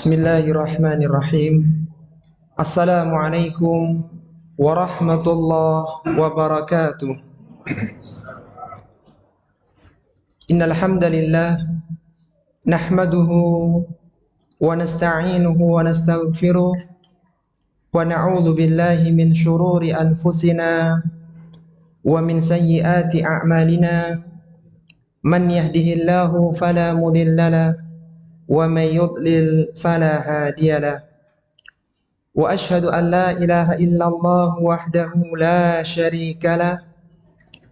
Bismillahirrahmanirrahim. Assalamualaikum warahmatullahi wabarakatuh. Innal hamdalillah nahmaduhu wa nasta'inuhu wa nastaghfiruh wa na'udzu billahi min shururi anfusina wa min sayyiati a'malina. Man yahdihillahu fala mudilla wa may yudlil fala hadiyalah. Wa ashhadu an la ilaha illallah wahdahu la syarikalah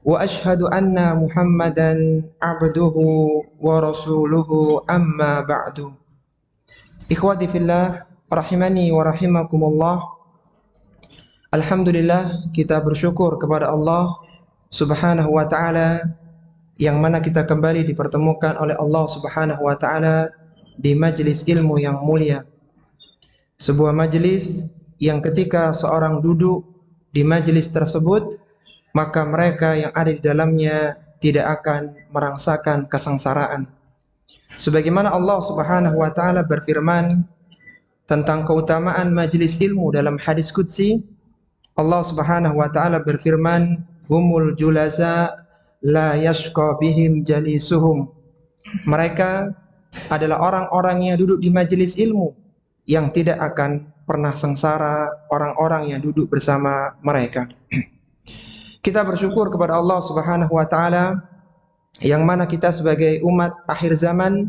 wa ashhadu anna Muhammadan abduhu wa rasuluhu amma ba'du. Ikhwati fillah rahimani wa rahimakumullah. Alhamdulillah, kita bersyukur kepada Allah Subhanahu wa taala yang mana kita kembali dipertemukan oleh Allah Subhanahu wa taala di majelis ilmu yang mulia. Sebuah majelis yang ketika seorang duduk di majelis tersebut, maka mereka yang ada di dalamnya tidak akan merasakan kesengsaraan. Sebagaimana Allah Subhanahu wa taala berfirman tentang keutamaan majelis ilmu dalam hadis qudsi, Allah Subhanahu wa taala berfirman, "Humul julaza la yashqa bihim jalisuhum." Mereka adalah orang-orang yang duduk di majelis ilmu yang tidak akan pernah sengsara orang-orang yang duduk bersama mereka. Kita bersyukur kepada Allah Subhanahu wa taala yang mana kita sebagai umat akhir zaman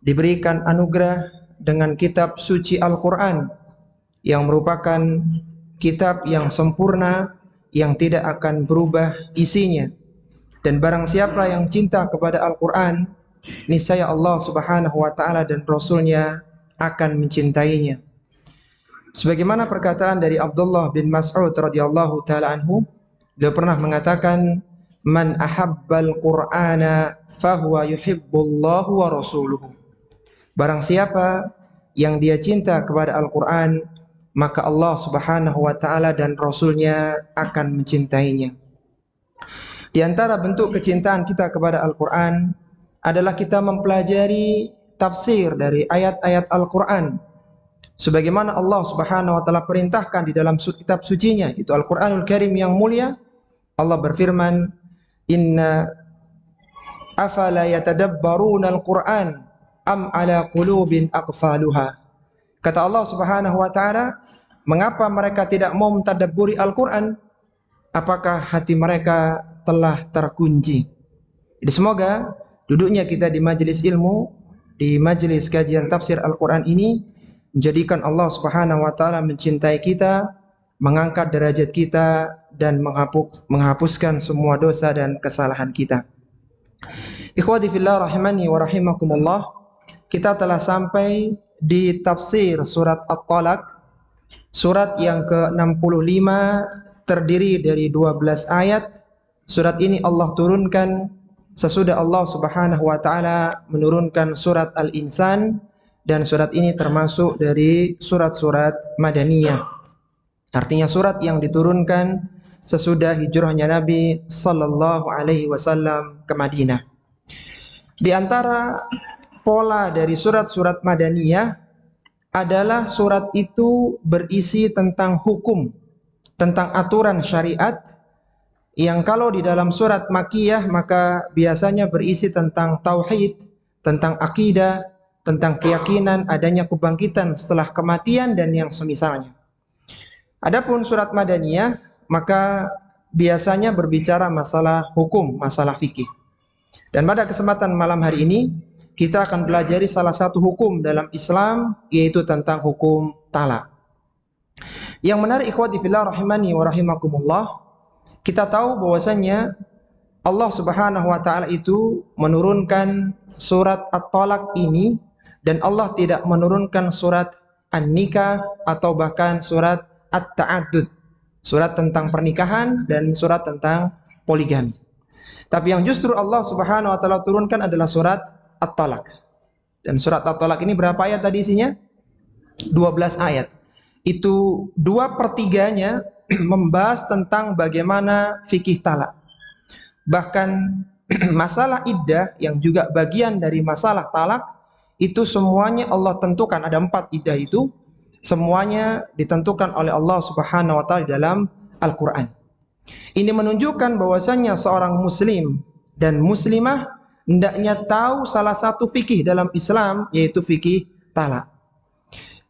diberikan anugerah dengan kitab suci Al-Qur'an yang merupakan kitab yang sempurna yang tidak akan berubah isinya. Dan barang siapa yang cinta kepada Al-Qur'an, niscaya Allah Subhanahu wa taala dan Rasulnya akan mencintainya. Sebagaimana perkataan dari Abdullah bin Mas'ud radhiyallahu taala anhu, beliau pernah mengatakan, "Man ahabbal Qur'ana fahuwa yuhibbullahu wa rasuluhu." Barang siapa yang dia cinta kepada Al-Qur'an, maka Allah Subhanahu wa taala dan Rasulnya akan mencintainya. Di antara bentuk kecintaan kita kepada Al-Qur'an adalah kita mempelajari tafsir dari ayat-ayat Al-Quran sebagaimana Allah Subhanahu wa taala perintahkan di dalam kitab sucinya, itu Al-Quranul Karim yang mulia. Allah berfirman, "Inna afala yatadabbaruna al-Quran am ala qulubin aqfaluha." Kata Allah Subhanahu wa taala, mengapa mereka tidak mau mentadabburi Al-Quran? Apakah hati mereka telah terkunci? Jadi semoga duduknya kita di majelis ilmu, di majelis kajian tafsir Al-Quran ini menjadikan Allah Subhanahu wa taala mencintai kita, mengangkat derajat kita, dan menghapuskan semua dosa dan kesalahan kita. Ikhwati fillah rahimani wa rahimakumullah, kita telah sampai di tafsir surat At-Talaq, surat yang ke-65, terdiri dari 12 ayat. Surat ini Allah turunkan sesudah Allah Subhanahu wa taala menurunkan surat Al-Insan, dan surat ini termasuk dari surat-surat Madaniyah. Artinya surat yang diturunkan sesudah hijrahnya Nabi sallallahu alaihi wasallam ke Madinah. Di antara pola dari surat-surat Madaniyah adalah surat itu berisi tentang hukum, tentang aturan syariat, yang kalau di dalam surat Makkiyah maka biasanya berisi tentang tauhid, tentang akidah, tentang keyakinan adanya kebangkitan setelah kematian dan yang semisalnya. Adapun surat Madaniyah maka biasanya berbicara masalah hukum, masalah fikih. Dan pada kesempatan malam hari ini kita akan pelajari salah satu hukum dalam Islam, yaitu tentang hukum talak. Yang menarik ikhwati fillah rahimani wa rahimakumullah, kita tahu bahwasanya Allah Subhanahu wa taala itu menurunkan surat At-Talaq ini, dan Allah tidak menurunkan surat An-Nikah atau bahkan surat At-Ta'addud, surat tentang pernikahan dan surat tentang poligami. Tapi yang justru Allah Subhanahu wa taala turunkan adalah surat At-Talaq. Dan surat At-Talaq ini berapa ayat tadi isinya? 12 ayat. Itu 2/3-nya membahas tentang bagaimana fikih talak. Bahkan masalah iddah yang juga bagian dari masalah talak itu semuanya Allah tentukan. Ada 4 iddah itu, semuanya ditentukan oleh Allah Subhanahu wa taala di dalam Al-Qur'an. Ini menunjukkan bahwasanya seorang muslim dan muslimah hendaknya tahu salah satu fikih dalam Islam, yaitu fikih talak.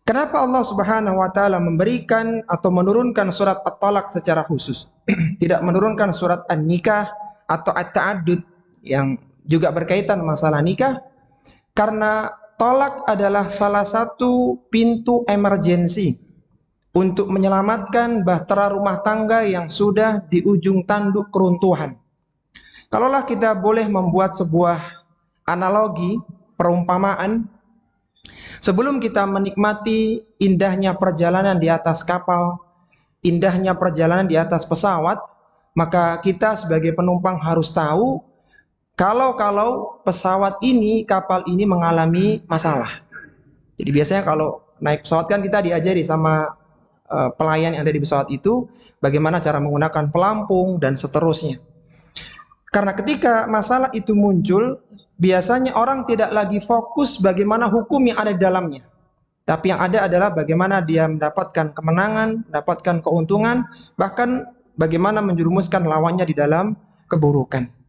Kenapa Allah Subhanahu wa taala memberikan atau menurunkan surat At-Talaq secara khusus? Tidak menurunkan surat An-Nikah atau At-Ta'addud yang juga berkaitan masalah nikah? Karena talak adalah salah satu pintu emergensi untuk menyelamatkan bahtera rumah tangga yang sudah di ujung tanduk keruntuhan. Kalaulah kita boleh membuat sebuah analogi, perumpamaan, sebelum kita menikmati indahnya perjalanan di atas kapal, indahnya perjalanan di atas pesawat, maka kita sebagai penumpang harus tahu kalau pesawat ini, kapal ini mengalami masalah. Jadi biasanya kalau naik pesawat kan kita diajari sama pelayan yang ada di pesawat itu bagaimana cara menggunakan pelampung dan seterusnya. Karena ketika masalah itu muncul, biasanya orang tidak lagi fokus bagaimana hukum yang ada di dalamnya. Tapi yang ada adalah bagaimana dia mendapatkan kemenangan, mendapatkan keuntungan, bahkan bagaimana menjerumuskan lawannya di dalam keburukan.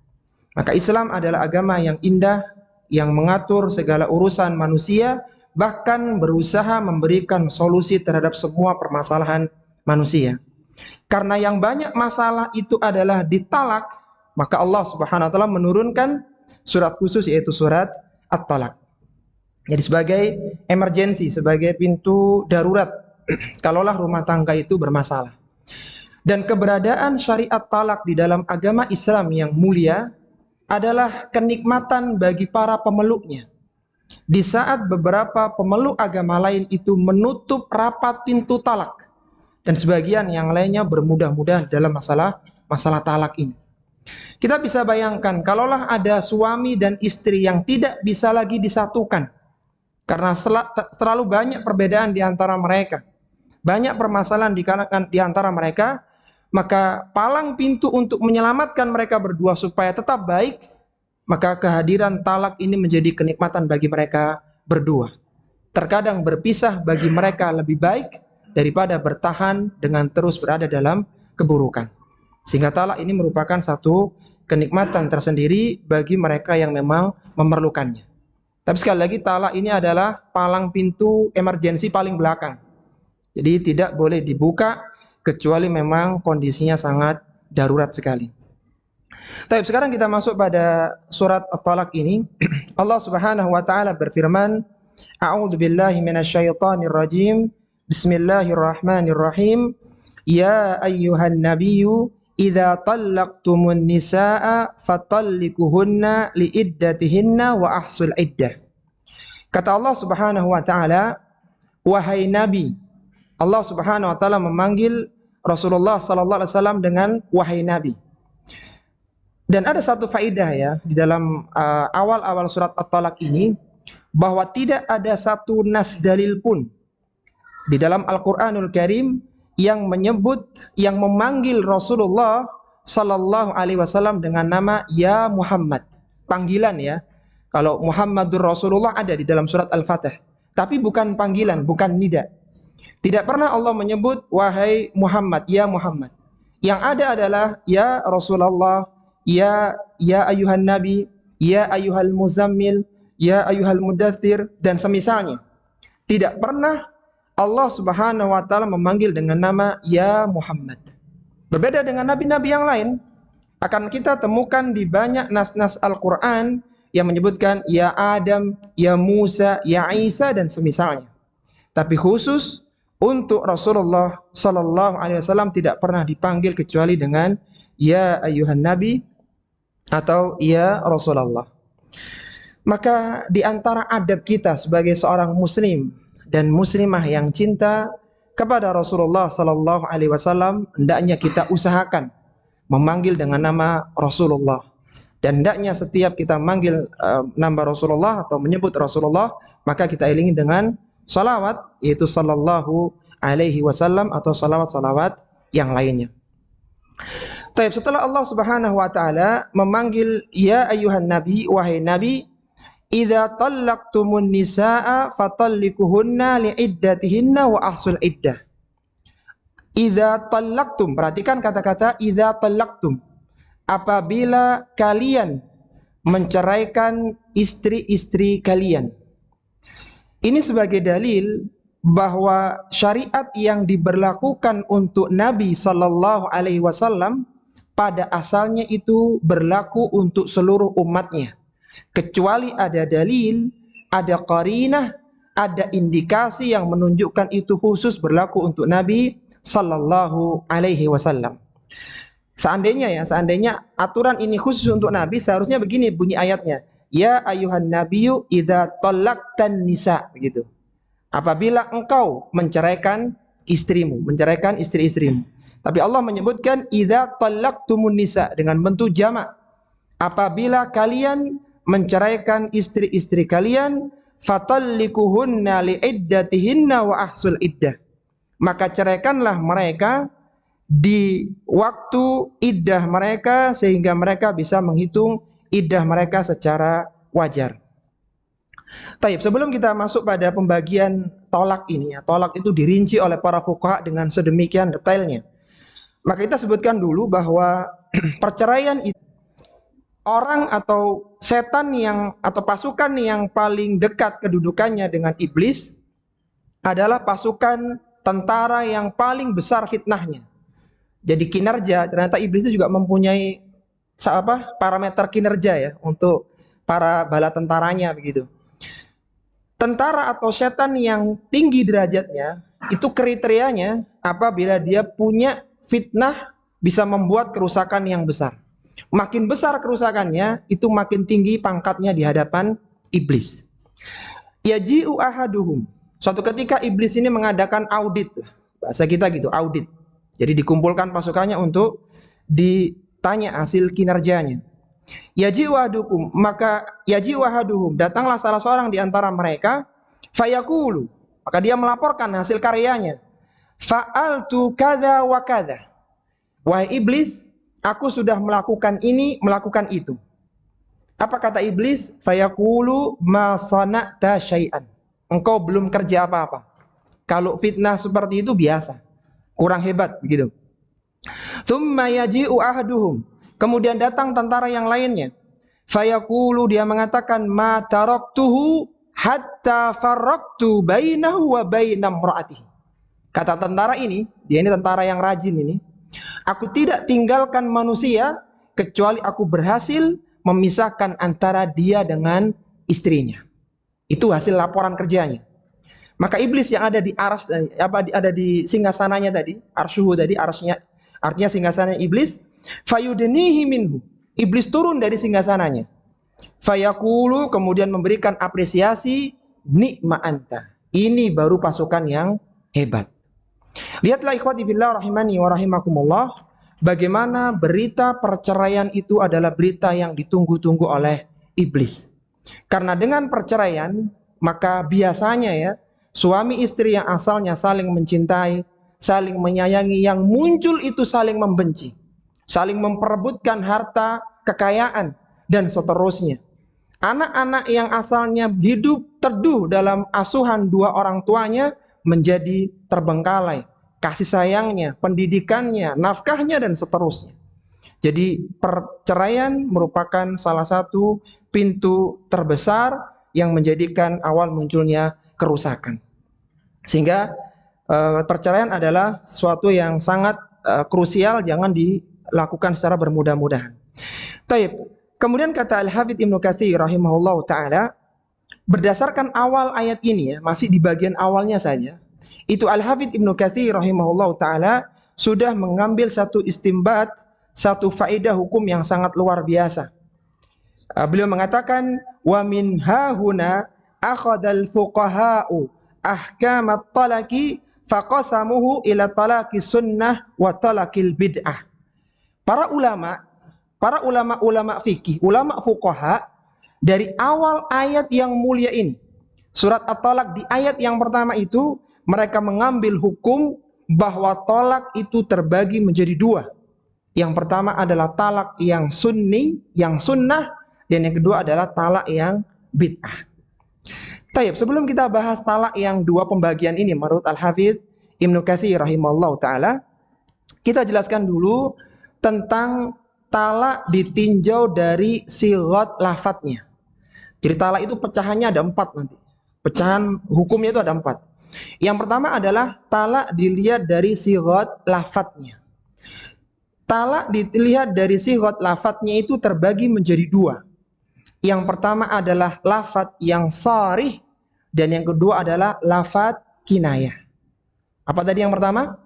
Maka Islam adalah agama yang indah, yang mengatur segala urusan manusia, bahkan berusaha memberikan solusi terhadap semua permasalahan manusia. Karena yang banyak masalah itu adalah ditalak, maka Allah Subhanahu wa taala menurunkan surat khusus, yaitu surat At-Talaq. Jadi sebagai emergensi, sebagai pintu darurat kalaulah rumah tangga itu bermasalah. Dan keberadaan syariat talak di dalam agama Islam yang mulia adalah kenikmatan bagi para pemeluknya. Di saat beberapa pemeluk agama lain itu menutup rapat pintu talak, dan sebagian yang lainnya bermudah-mudahan dalam masalah talak ini. Kita bisa bayangkan kalaulah ada suami dan istri yang tidak bisa lagi disatukan karena terlalu banyak perbedaan di antara mereka, banyak permasalahan di antara mereka, maka palang pintu untuk menyelamatkan mereka berdua supaya tetap baik, maka kehadiran talak ini menjadi kenikmatan bagi mereka berdua. Terkadang berpisah bagi mereka lebih baik daripada bertahan dengan terus berada dalam keburukan. Sehingga talak ini merupakan satu kenikmatan tersendiri bagi mereka yang memang memerlukannya. Tapi sekali lagi, talak ini adalah palang pintu emergensi paling belakang. Jadi tidak boleh dibuka kecuali memang kondisinya sangat darurat sekali. Tapi sekarang kita masuk pada surat At-Talaq ini. Allah Subhanahu wa taala berfirman, A'udzu billahi minasyaitonir rajim. Bismillahirrahmanirrahim. Ya ayyuhan nabiyyu idza talaqtumun nisaa fatallikuhunna liiddatihinna wa ahsul iddah. Kata Allah Subhanahu wa taala, wahai nabi. Allah Subhanahu wa taala memanggil Rasulullah sallallahu alaihi wasallam dengan wahai nabi. Dan ada satu faedah ya di dalam awal-awal surat At-Talaq ini, bahwa tidak ada satu nas dalil pun di dalam Al-Qur'anul Karim yang memanggil Rasulullah sallallahu alaihi wasallam dengan nama ya Muhammad. Panggilan ya. Kalau Muhammadur Rasulullah ada di dalam surat Al-Fatih, tapi bukan panggilan, bukan nida. Tidak pernah Allah menyebut wahai Muhammad, ya Muhammad. Yang ada adalah ya Rasulullah, ya ayuhan nabi, ya ayuhal muzammil, ya ayuhal mudaththir dan semisalnya. Tidak pernah Allah Subhanahu wa taala memanggil dengan nama ya Muhammad. Berbeda dengan nabi-nabi yang lain, akan kita temukan di banyak nas-nas Al-Qur'an yang menyebutkan ya Adam, ya Musa, ya Isa dan semisalnya. Tapi khusus untuk Rasulullah sallallahu alaihi wasallam tidak pernah dipanggil kecuali dengan ya ayuhan nabi atau ya Rasulullah. Maka di antara adab kita sebagai seorang muslim dan muslimah yang cinta kepada Rasulullah sallallahu alaihi wasallam, hendaknya kita usahakan memanggil dengan nama Rasulullah. Dan hendaknya setiap kita manggil nama Rasulullah atau menyebut Rasulullah, maka kita iringi dengan salawat, yaitu sallallahu alaihi wasallam atau salawat-salawat yang lainnya. Taib, setelah Allah Subhanahu wa taala memanggil ya ayuhan nabi, wahai nabi, idza tallaqtumun nisaa fatallikuhunna liiddatihinna wa ahsul iddah. Idza tallaqtum, perhatikan kata-kata idza tallaqtum. Apabila kalian menceraikan istri-istri kalian. Ini sebagai dalil bahwa syariat yang diberlakukan untuk Nabi sallallahu alaihi wasallam pada asalnya itu berlaku untuk seluruh umatnya. Kecuali ada dalil, ada qarinah, ada indikasi yang menunjukkan itu khusus berlaku untuk Nabi sallallahu alaihi wasallam. Seandainya aturan ini khusus untuk Nabi, seharusnya begini bunyi ayatnya. Ya ayuhan nabiyyu idza tallaqtan nisa, begitu. Apabila engkau menceraikan istrimu, menceraikan istri-istrimu. Tapi Allah menyebutkan idza tallaqtumun nisa dengan bentuk jamak. Apabila kalian menceraikan istri-istri kalian, fatallikuhunna liiddatihinna wa ahsul iddah. Maka ceraikanlah mereka di waktu iddah mereka sehingga mereka bisa menghitung iddah mereka secara wajar. Taib, sebelum kita masuk pada pembagian tolak ini ya, tolak itu dirinci oleh para fuqaha dengan sedemikian detailnya. Maka kita sebutkan dulu bahwa perceraian itu orang atau setan yang atau pasukan yang paling dekat kedudukannya dengan iblis adalah pasukan tentara yang paling besar fitnahnya. Jadi kinerja, ternyata iblis itu juga mempunyai parameter kinerja ya untuk para bala tentaranya begitu. Tentara atau setan yang tinggi derajatnya itu kriterianya apabila dia punya fitnah bisa membuat kerusakan yang besar. Makin besar kerusakannya itu makin tinggi pangkatnya di hadapan iblis. Yaji'u ahaduhum. Suatu ketika iblis ini mengadakan audit, bahasa kita gitu, audit. Jadi dikumpulkan pasukannya untuk ditanya hasil kinerjanya. Yaji'u ahadukum, maka yaji'u ahaduhum, datanglah salah seorang di antara mereka, fayaqulu, maka dia melaporkan hasil karyanya. Fa'altu kadza wa kadza. Wahai iblis, aku sudah melakukan ini, melakukan itu. Apa kata iblis? Fayaqulu ma sana'ta syai'an. Engkau belum kerja apa-apa. Kalau fitnah seperti itu biasa, kurang hebat begitu. Tsumma yaji'u ahaduhum. Kemudian datang tentara yang lainnya. Fayaqulu, dia mengatakan ma taraktuhu hatta farraqtu bainahu wa baina imra'atihi. Kata tentara ini, dia ini tentara yang rajin ini. Aku tidak tinggalkan manusia kecuali aku berhasil memisahkan antara dia dengan istrinya. Itu hasil laporan kerjanya. Maka iblis yang ada di aras, ada di singgasananya tadi, arsyuhu tadi, arasnya, artinya singgasana iblis, fayudnihi minhu. Iblis turun dari singgasananya. Fayaqulu, kemudian memberikan apresiasi, ni'ma anta. Ini baru pasukan yang hebat. Lihatlah ikhwati fillah rahimani wa rahimakumullah, bagaimana berita perceraian itu adalah berita yang ditunggu-tunggu oleh iblis. Karena dengan perceraian, maka biasanya ya, suami istri yang asalnya saling mencintai, saling menyayangi, yang muncul itu saling membenci, saling memperebutkan harta, kekayaan, dan seterusnya. Anak-anak yang asalnya hidup teduh dalam asuhan dua orang tuanya menjadi terbengkalai, kasih sayangnya, pendidikannya, nafkahnya, dan seterusnya. Jadi perceraian merupakan salah satu pintu terbesar yang menjadikan awal munculnya kerusakan. Sehingga perceraian adalah sesuatu yang sangat krusial, jangan dilakukan secara bermudah-mudahan. Taib. Kemudian kata Al-Hafidz Ibnu Katsir rahimahullah ta'ala, berdasarkan awal ayat ini ya, masih di bagian awalnya saja, itu Al-Hafidz Ibnu Katsir rahimahullah ta'ala sudah mengambil satu istimbat, satu faedah hukum yang sangat luar biasa. Beliau mengatakan, wa min hahuna akhadal fuqaha'u ahkamat talaki faqasamuhu ila talaki sunnah wa talakil bid'ah. Para ulama fikih, ulama fuqaha, dari awal ayat yang mulia ini, surat At-Talaq di ayat yang pertama itu, mereka mengambil hukum bahwa talak itu terbagi menjadi dua. Yang pertama adalah talak yang sunni, yang sunnah, dan yang kedua adalah talak yang bid'ah. Taib, sebelum kita bahas talak yang dua pembagian ini menurut Al-Hafidz Ibnu Katsir rahimahullah ta'ala, kita jelaskan dulu tentang talak ditinjau dari sighat lafadznya. Jadi talak itu pecahannya ada 4 nanti. Pecahan hukumnya itu ada 4. Yang pertama adalah talak dilihat dari sighat lafadznya. Talak dilihat dari sighat lafadznya itu terbagi menjadi 2. Yang pertama adalah lafadz yang sharih dan yang kedua adalah lafadz kinayah. Apa tadi yang pertama?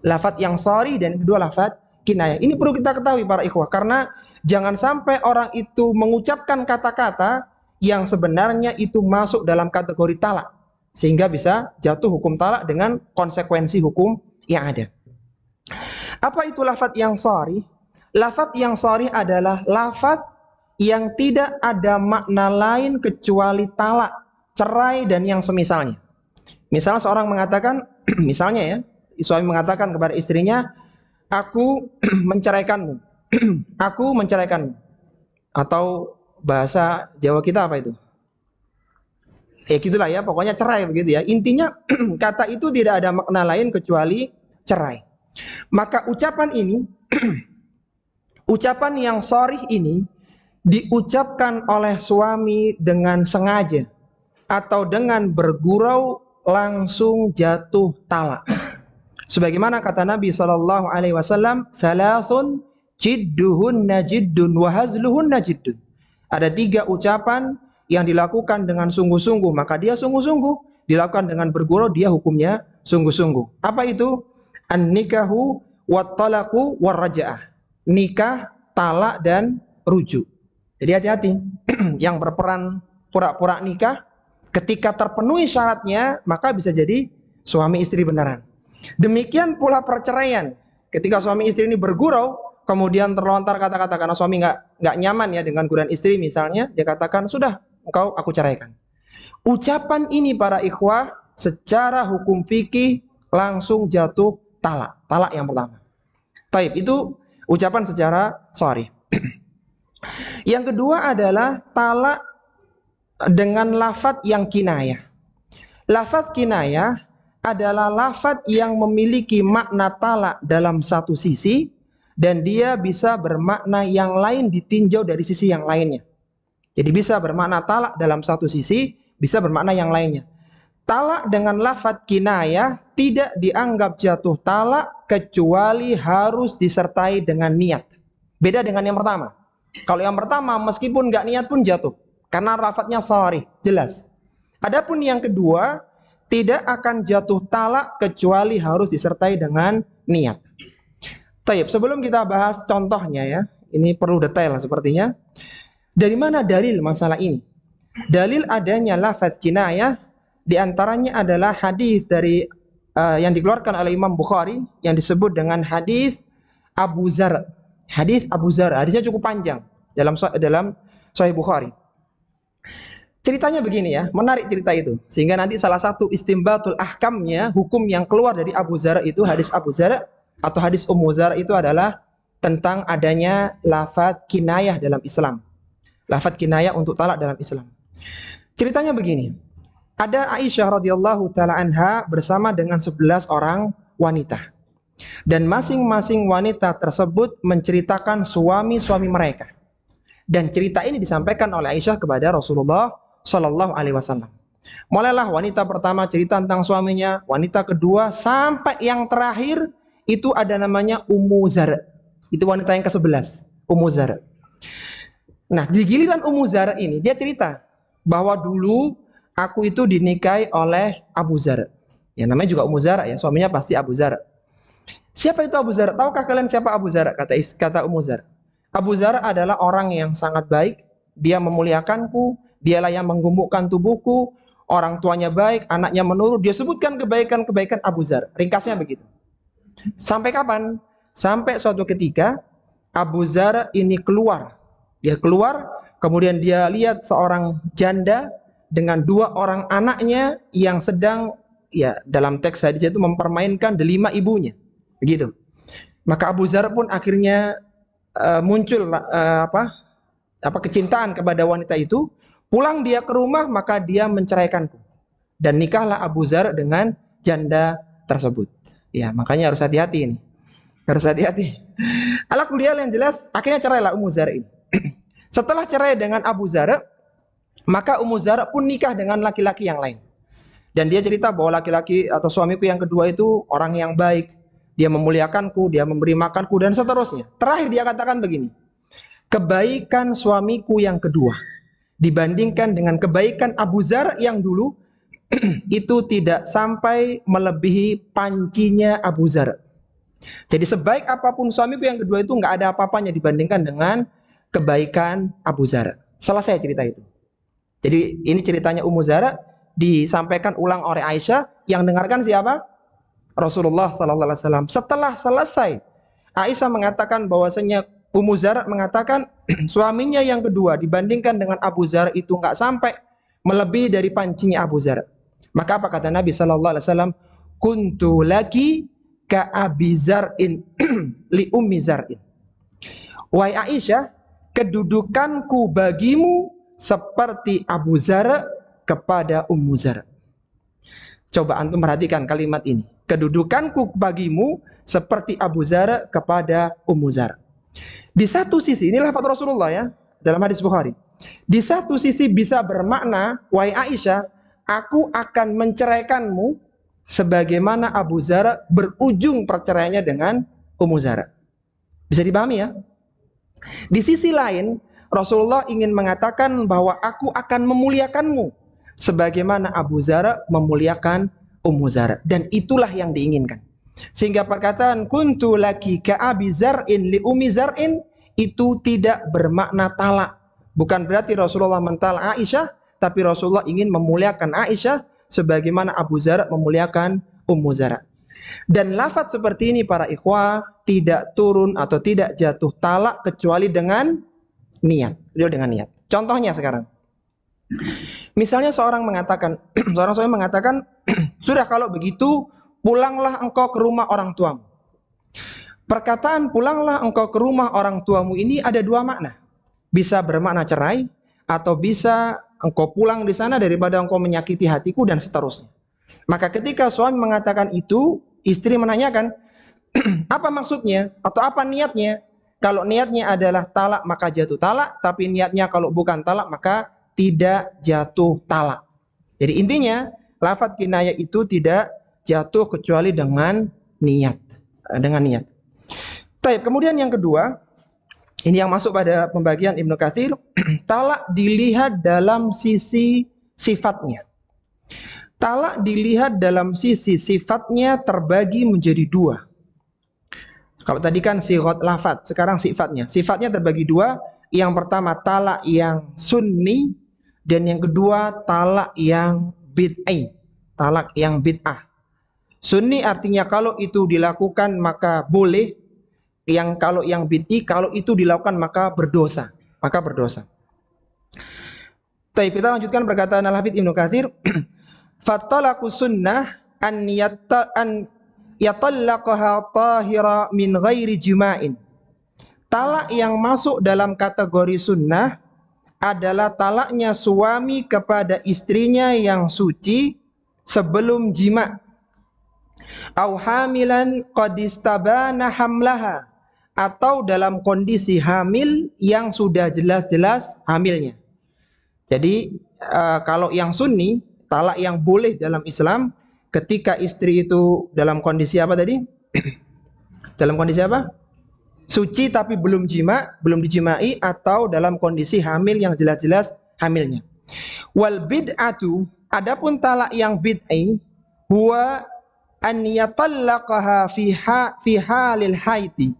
Lafadz yang sharih dan yang kedua lafadz kinayah. Ini perlu kita ketahui para ikhwah, karena jangan sampai orang itu mengucapkan kata-kata yang sebenarnya itu masuk dalam kategori talak sehingga bisa jatuh hukum talak dengan konsekuensi hukum yang ada. Apa itu lafadz yang sharih? Lafadz yang sharih adalah lafadz yang tidak ada makna lain kecuali talak, cerai dan yang semisalnya. Misal seorang mengatakan, misalnya ya, suami mengatakan kepada istrinya, aku menceraikanmu. Aku menceraikanmu. Atau bahasa Jawa kita apa itu? Ya gitulah ya, pokoknya cerai begitu ya. Intinya kata itu tidak ada makna lain kecuali cerai. Maka ucapan ini, ucapan yang sharih ini diucapkan oleh suami dengan sengaja atau dengan bergurau langsung jatuh talak. Sebagaimana kata Nabi sallallahu alaihi wasallam, "Tsalatsun jidduhunna jiddun wa hazluhunna jiddun." Ada 3 ucapan yang dilakukan dengan sungguh-sungguh, maka dia sungguh-sungguh. Dilakukan dengan bergurau, dia hukumnya sungguh-sungguh. Apa itu? An-nikahu wat talaqu war raja'ah. Nikah, talak dan rujuk. Jadi hati-hati, yang berperan pura-pura nikah, ketika terpenuhi syaratnya, maka bisa jadi suami istri beneran. Demikian pula perceraian, ketika suami istri ini bergurau, kemudian terlontar kata-kata karena suami nggak nyaman ya dengan gurauan istri misalnya, dia katakan, sudah, engkau aku ceraikan. Ucapan ini para ikhwah, secara hukum fikih langsung jatuh talak. Talak yang pertama. Taib, itu ucapan secara sharih. Yang kedua adalah talak dengan lafadz yang kinayah. Lafadz kinayah adalah lafadz yang memiliki makna talak dalam satu sisi dan dia bisa bermakna yang lain ditinjau dari sisi yang lainnya. Jadi bisa bermakna talak dalam satu sisi, bisa bermakna yang lainnya. Talak dengan lafadz kinayah tidak dianggap jatuh talak kecuali harus disertai dengan niat. Beda dengan yang pertama. Kalau yang pertama meskipun nggak niat pun jatuh karena lafadznya sharih, jelas. Adapun yang kedua tidak akan jatuh talak kecuali harus disertai dengan niat. Taib, sebelum kita bahas contohnya ya, ini perlu detail sepertinya. Dari mana dalil masalah ini? Dalil adanya lafadz kinayah diantaranya adalah hadis dari yang dikeluarkan oleh Imam Bukhari yang disebut dengan hadis Abu Zar. Hadis Abu Zar, hadisnya cukup panjang dalam Sahih Bukhari. Ceritanya begini ya, menarik cerita itu. Sehingga nanti salah satu istimbatul ahkamnya, hukum yang keluar dari Abu Zar itu, hadis Abu Zar atau hadis Ummu Zar itu adalah tentang adanya lafadz kinayah dalam Islam. Lafadz kinayah untuk talak dalam Islam. Ceritanya begini. Ada Aisyah radhiyallahu taala anha bersama dengan 11 orang wanita. Dan masing-masing wanita tersebut menceritakan suami-suami mereka. Dan cerita ini disampaikan oleh Aisyah kepada Rasulullah Shallallahu Alaihi Wasallam. Mulailah wanita pertama cerita tentang suaminya, wanita kedua sampai yang terakhir itu ada namanya Ummu Zar. Itu wanita yang ke-11, Ummu Zar. Nah, di giliran Ummu Zar ini dia cerita bahwa dulu aku itu dinikahi oleh Abu Zar. Ya namanya juga Ummu Zar ya, suaminya pasti Abu Zar. Siapa itu Abu Zar? Tahukah kalian siapa Abu Zar? Kata Ummu Zar. Abu Zar adalah orang yang sangat baik. Dia memuliakanku. Dialah yang menggumukkan tubuhku. Orang tuanya baik, anaknya menurut. Dia sebutkan kebaikan-kebaikan Abu Zar. Ringkasnya begitu. Sampai kapan? Sampai suatu ketika Abu Zar ini keluar. Dia keluar, kemudian dia lihat seorang janda dengan 2 orang anaknya yang sedang, ya dalam teks hadis itu mempermainkan delima ibunya. Begitu. Maka Abu Zar pun akhirnya muncul kecintaan kepada wanita itu. Pulang dia ke rumah, maka dia menceraikanku. Dan nikahlah Abu Zar dengan janda tersebut. Ya, makanya harus hati-hati ini. Harus hati-hati. Ala kuliah yang jelas, akhirnya cerailah Ummu Zar ini. Setelah cerai dengan Abu Zar, maka Ummu Zar pun nikah dengan laki-laki yang lain. Dan dia cerita bahwa laki-laki atau suamiku yang kedua itu orang yang baik. Dia memuliakanku, dia memberi makanku, dan seterusnya. Terakhir dia katakan begini, kebaikan suamiku yang kedua dibandingkan dengan kebaikan Abu Zar yang dulu, itu tidak sampai melebihi pancinya Abu Zar. Jadi sebaik apapun suamiku yang kedua itu nggak ada apa-apanya dibandingkan dengan kebaikan Abu Zar. Selesai cerita itu. Jadi ini ceritanya Ummu Zar disampaikan ulang oleh Aisyah, yang dengarkan siapa? Rasulullah sallallahu alaihi wasallam. Setelah selesai, Aisyah mengatakan bahwasanya Ummu Zar mengatakan suaminya yang kedua dibandingkan dengan Abu Zar itu nggak sampai melebihi dari pancinya Abu Zar. Maka apa kata Nabi sallallahu alaihi wasallam? Kuntu laki ka Abi Zar'in li Ummi Zar'in. Wahai Aisyah, kedudukanku bagimu seperti Abu Zar kepada Ummu Zar. Coba antum perhatikan kalimat ini. Kedudukanku bagimu seperti Abu Zar kepada Ummu Zar. Di satu sisi, ini lafaz Rasulullah ya, dalam hadis Bukhari. Di satu sisi bisa bermakna, wahai Aisyah, aku akan menceraikanmu sebagaimana Abu Zar berujung perceraiannya dengan Ummu Zar. Bisa dipahami ya? Di sisi lain, Rasulullah ingin mengatakan bahwa aku akan memuliakanmu sebagaimana Abu Zar memuliakan Ummu Zar, dan itulah yang diinginkan. Sehingga perkataan kuntu laki ka Abi Zar'in li Ummi Zar'in itu tidak bermakna talak. Bukan berarti Rasulullah mentalak Aisyah, tapi Rasulullah ingin memuliakan Aisyah sebagaimana Abu Zar memuliakan Ummu Zar. Dan lafaz seperti ini para ikhwah tidak turun atau tidak jatuh talak kecuali dengan niat. Dengan niat. Contohnya sekarang. Misalnya seorang mengatakan, seorang suami mengatakan, sudah kalau begitu pulanglah engkau ke rumah orang tuamu. Perkataan pulanglah engkau ke rumah orang tuamu ini ada dua makna. Bisa bermakna cerai atau bisa engkau pulang di sana daripada engkau menyakiti hatiku dan seterusnya. Maka ketika suami mengatakan itu, istri menanyakan, apa maksudnya atau apa niatnya? Kalau niatnya adalah talak maka jatuh talak, tapi niatnya kalau bukan talak maka tidak jatuh talak. Jadi intinya lafaz kinayah itu tidak jatuh kecuali dengan niat. Dengan niat. Baik, kemudian yang kedua, ini yang masuk pada pembagian Ibnu Katsir, talak dilihat dalam sisi sifatnya. Talak dilihat dalam sisi sifatnya terbagi menjadi dua. Kalau tadi kan sighat lafaz, sekarang sifatnya. Sifatnya terbagi dua. Yang pertama talak yang sunni, dan yang kedua talak yang bid'ah. Talak yang bid'ah. Sunni artinya kalau itu dilakukan maka boleh. Yang kalau yang bid'i, kalau itu dilakukan maka berdosa. Maka berdosa. Baik, kita lanjutkan perkataan Al-Hafidz Ibnu Katsir. Fatalaqu sunnah an yatallaqaha tahira min ghairi jima'in. Talak yang masuk dalam kategori sunnah adalah talaknya suami kepada istrinya yang suci sebelum jima'. Au hamilan qad istabana hamlaha, atau dalam kondisi hamil yang sudah jelas-jelas hamilnya. Jadi kalau yang sunni, talak yang boleh dalam Islam ketika istri itu dalam kondisi apa tadi? Dalam kondisi apa? Suci tapi belum jima, belum dijimai, atau dalam kondisi hamil yang jelas-jelas hamilnya. Wal bid'atu, adapun talak yang bid'ah, huwa an yatallaqaha fi halil haiti.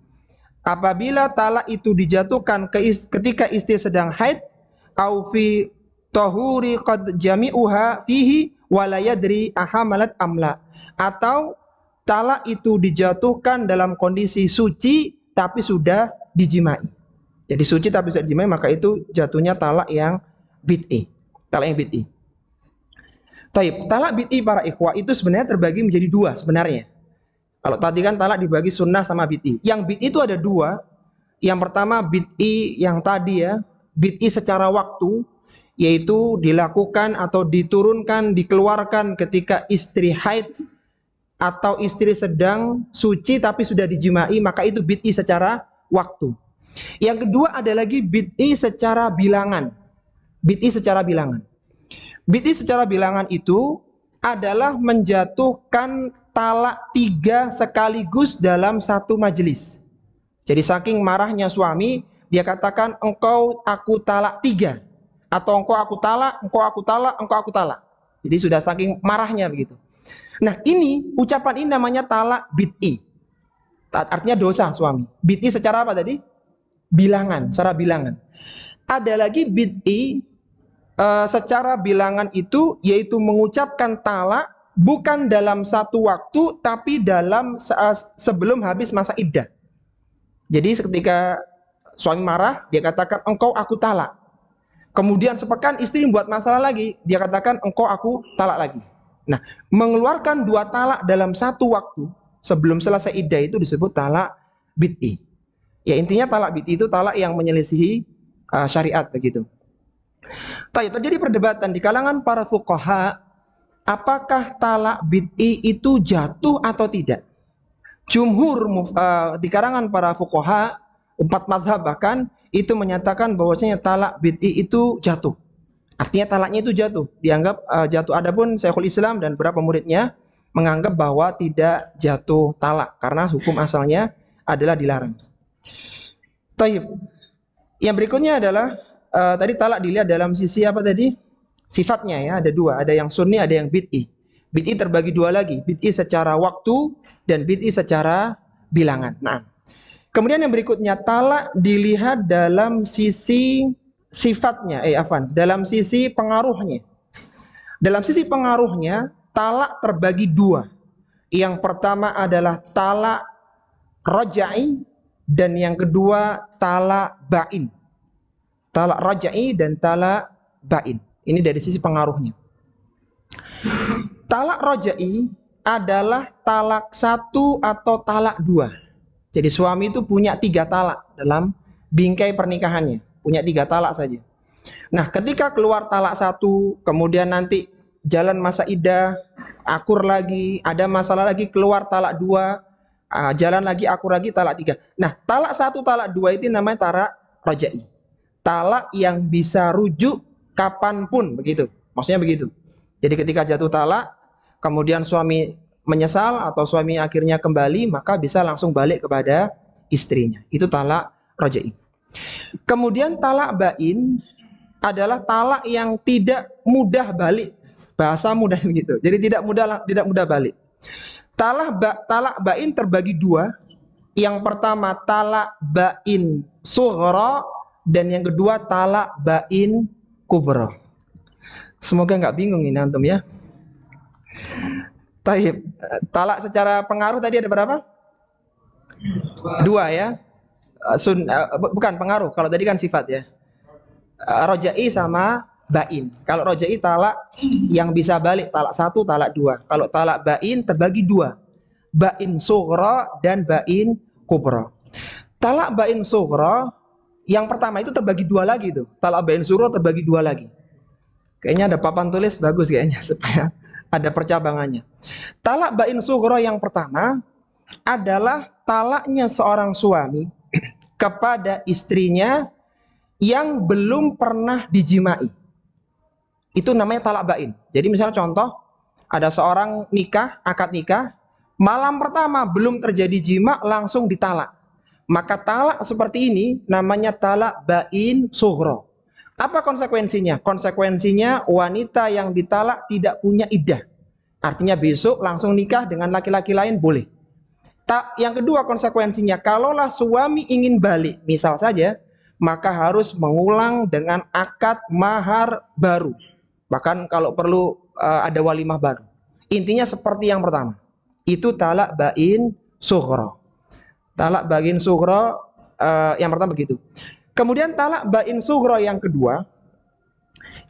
Apabila talak itu dijatuhkan ketika istri sedang haid, au fi tahuri qad jami'uha fihi wa la yadri ahamalat amla, atau talak itu dijatuhkan dalam kondisi suci tapi sudah dijimai. Jadi suci tapi sudah dijimai, maka itu jatuhnya talak yang bid'i. Talak yang bid'i. Taib, talak bid'i para ikhwah itu sebenarnya terbagi menjadi dua sebenarnya. Kalau tadi kan talak dibagi sunnah sama bid'i. Yang bid'i itu ada dua. Yang pertama bid'i yang tadi ya, bid'i secara waktu. yaitu dilakukan atau diturunkan, dikeluarkan ketika istri haid atau istri sedang suci tapi sudah dijimai, maka itu bid'i secara waktu. Yang kedua ada lagi bid'i secara bilangan. Bid'i secara bilangan. Bid'i secara bilangan itu adalah menjatuhkan talak 3 sekaligus dalam satu majelis. Jadi saking marahnya suami, dia katakan engkau aku talak 3, atau engkau aku talak, engkau aku talak, engkau aku talak. Jadi sudah saking marahnya begitu. Nah ini, ucapan ini namanya talak bid'i. Artinya dosa suami. Bid'i secara apa tadi? Bilangan, secara bilangan. Ada lagi bid'i secara bilangan itu, yaitu mengucapkan talak bukan dalam satu waktu, tapi dalam sebelum habis masa iddah. Jadi ketika suami marah, dia katakan engkau aku talak. Kemudian sepekan istri buat masalah lagi, dia katakan engkau aku talak lagi. Nah, mengeluarkan 2 talak dalam satu waktu sebelum selesai iddah itu disebut talak bid'i. Ya intinya talak bid'i itu talak yang menyelisihi syariat begitu. Terjadi perdebatan di kalangan para fuqaha, apakah talak bid'i itu jatuh atau tidak? Jumhur di kalangan para fuqaha, 4 mazhab bahkan, itu menyatakan bahwasanya talak bid'i itu jatuh. Artinya talaknya itu jatuh, dianggap jatuh. Adapun Syekhul Islam dan beberapa muridnya menganggap bahwa tidak jatuh talak karena hukum asalnya adalah dilarang. Taib. Yang berikutnya adalah tadi talak dilihat dalam sisi apa tadi? Sifatnya ya, ada 2, ada yang sunni, ada yang bid'i. Bid'i terbagi 2 lagi, bid'i secara waktu dan bid'i secara bilangan. Nah, kemudian yang berikutnya talak dilihat dalam sisi sifatnya, dalam sisi pengaruhnya. Dalam sisi pengaruhnya, talak terbagi 2. Yang pertama adalah talak raj'i dan yang kedua talak ba'in. Talak raj'i dan talak ba'in. Ini dari sisi pengaruhnya. Talak raj'i adalah talak 1 atau talak 2. Jadi suami itu punya 3 talak dalam bingkai pernikahannya. Punya 3 talak saja. Nah, ketika keluar talak 1, kemudian nanti jalan masa iddah, akur lagi, ada masalah lagi, keluar talak 2, jalan lagi, akur lagi, talak 3. Nah, talak 1, talak 2 itu namanya talak raj'i. Talak yang bisa rujuk kapanpun, begitu. Maksudnya begitu. Jadi ketika jatuh talak, kemudian suami menyesal atau suami akhirnya kembali, maka bisa langsung balik kepada istrinya. Itu talak raj'i. Kemudian talak ba'in adalah talak yang tidak mudah balik. Bahasa mudah begitu. Jadi tidak mudah balik. Talak ba'in terbagi 2. Yang pertama talak ba'in sughra dan yang kedua talak ba'in kubra. Semoga nggak bingung ini antum ya. Taib. Talak secara pengaruh tadi ada berapa? 2 ya. Bukan pengaruh, kalau tadi kan sifat ya. Raj'i sama ba'in. Kalau raj'i talak yang bisa balik, talak 1, talak 2. Kalau talak ba'in terbagi 2. Ba'in sughra dan ba'in kubra. Talak ba'in sughra yang pertama itu terbagi 2 lagi tuh. Talak ba'in sughra terbagi 2 lagi. Kayaknya ada papan tulis bagus kayaknya supaya ada percabangannya. Talak ba'in sughra yang pertama adalah talaknya seorang suami kepada istrinya yang belum pernah dijimai. Itu namanya talak ba'in. Jadi misalnya contoh, ada seorang nikah, akad nikah, malam pertama belum terjadi jima langsung ditalak. Maka talak seperti ini namanya talak ba'in sughra. Apa konsekuensinya? Konsekuensinya wanita yang ditalak tidak punya iddah. Artinya besok langsung nikah dengan laki-laki lain boleh. Yang kedua konsekuensinya, kalaulah suami ingin balik, misal saja, maka harus mengulang dengan akad mahar baru. Bahkan kalau perlu ada walimah baru. Intinya seperti yang pertama. Itu talak ba'in sughra. Talak ba'in sughra yang pertama begitu. Kemudian talak ba'in sughra yang kedua,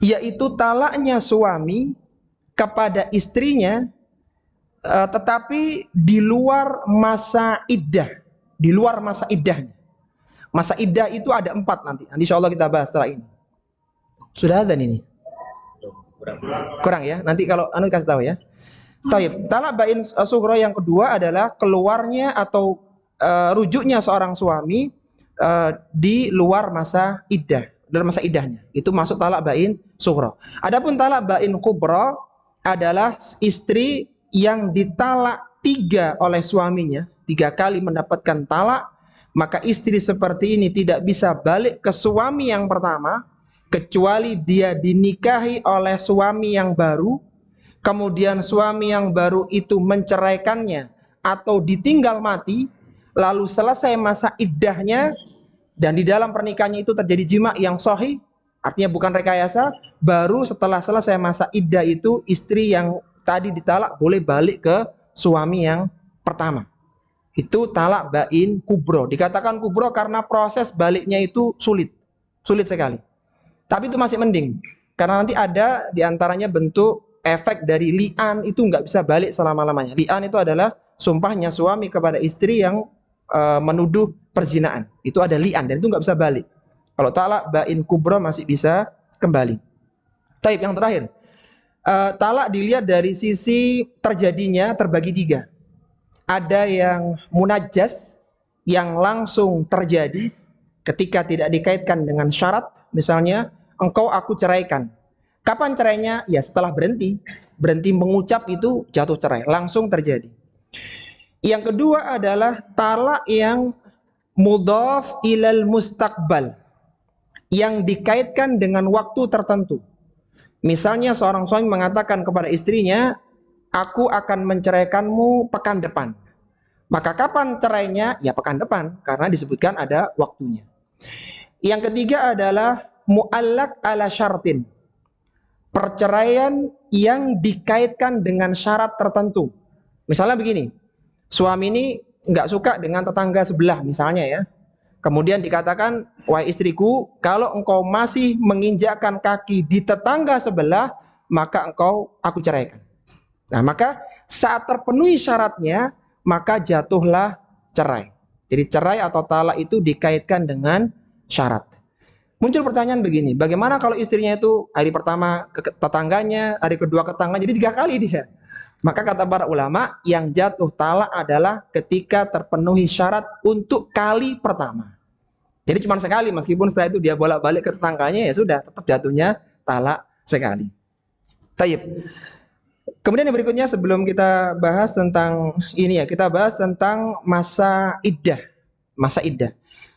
yaitu talaknya suami kepada istrinya tetapi di luar masa iddah. Di luar masa iddahnya. Masa iddah itu ada 4 nanti. Nanti insya Allah kita bahas setelah ini. Sudah ada ini. Kurang ya. Nanti kalau kasih tahu ya. Taib. Talak bain sughra yang kedua adalah keluarnya atau rujuknya seorang suami di luar masa iddah, dalam masa iddahnya. Itu masuk talak bain sughra. Adapun talak bain kubra adalah istri yang ditalak 3 oleh suaminya, 3 kali mendapatkan talak, maka istri seperti ini tidak bisa balik ke suami yang pertama kecuali dia dinikahi oleh suami yang baru, kemudian suami yang baru itu menceraikannya atau ditinggal mati, lalu selesai masa iddahnya dan di dalam pernikahannya itu terjadi jima yang sahih, artinya bukan rekayasa, baru setelah selesai masa iddah itu istri yang tadi ditalak boleh balik ke suami yang pertama. Itu talak bain kubro. Dikatakan kubro karena proses baliknya itu sulit sekali. Tapi itu masih mending, karena nanti ada diantaranya bentuk efek dari li'an, itu nggak bisa balik selama-lamanya. Li'an itu adalah sumpahnya suami kepada istri yang menuduh perzinaan. Itu ada li'an dan itu nggak bisa balik. Kalau talak bain kubro masih bisa kembali. Taib yang terakhir, talak dilihat dari sisi terjadinya terbagi 3. Ada yang munajjas, yang langsung terjadi ketika tidak dikaitkan dengan syarat. Misalnya, engkau aku ceraikan. Kapan cerainya? Ya setelah berhenti mengucap itu jatuh cerai, langsung terjadi. Yang kedua adalah talak yang mudhaf ilal mustaqbal, yang dikaitkan dengan waktu tertentu. Misalnya seorang suami mengatakan kepada istrinya, aku akan menceraikanmu pekan depan. Maka kapan cerainya? Ya pekan depan, karena disebutkan ada waktunya. Yang ketiga adalah mu'allaq ala syartin, perceraian yang dikaitkan dengan syarat tertentu. Misalnya begini, suami ini nggak suka dengan tetangga sebelah misalnya ya. Kemudian dikatakan, wahai istriku, kalau engkau masih menginjakkan kaki di tetangga sebelah, maka aku ceraikan. Nah, maka saat terpenuhi syaratnya, maka jatuhlah cerai. Jadi cerai atau talak itu dikaitkan dengan syarat. Muncul pertanyaan begini, bagaimana kalau istrinya itu hari pertama ke tetangganya, hari kedua ke tetangganya, jadi 3 kali dia. Maka kata para ulama, yang jatuh talak adalah ketika terpenuhi syarat untuk kali pertama. Jadi cuma sekali, meskipun setelah itu dia bolak-balik ke tetangganya, ya sudah, tetap jatuhnya talak sekali. Taib. Kemudian yang berikutnya sebelum kita bahas tentang ini ya, kita bahas tentang masa iddah. Masa iddah.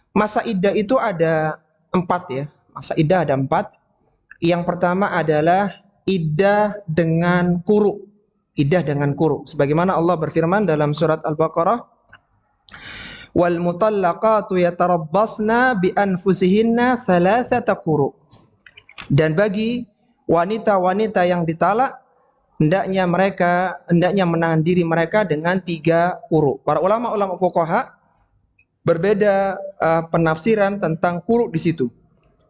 Masa iddah itu ada 4 ya. Masa iddah ada 4. Yang pertama adalah iddah dengan quru. Iddah dengan quru. Sebagaimana Allah berfirman dalam surat Al-Baqarah, wal mutallaqatu yatarabbasna bi anfusihinna thalathata quru. Dan bagi wanita-wanita yang ditalak, hendaknya menahan diri mereka dengan 3 quru. Para ulama fuqaha berbeda penafsiran tentang quru di situ.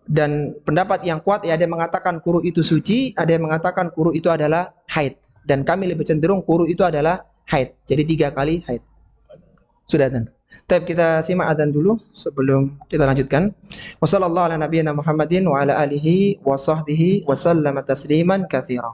Dan pendapat yang kuat ya, ada yang mengatakan quru itu suci, ada yang mengatakan quru itu adalah haid. Dan kami lebih cenderung quru itu adalah haid. Jadi 3 kali haid. Sudah adzan. Tapi kita simak adzan dulu sebelum kita lanjutkan. Wassallallahu ala nabiyyina Muhammadin wa ala alihi wa sahbihi wa sallama tasliman katsira.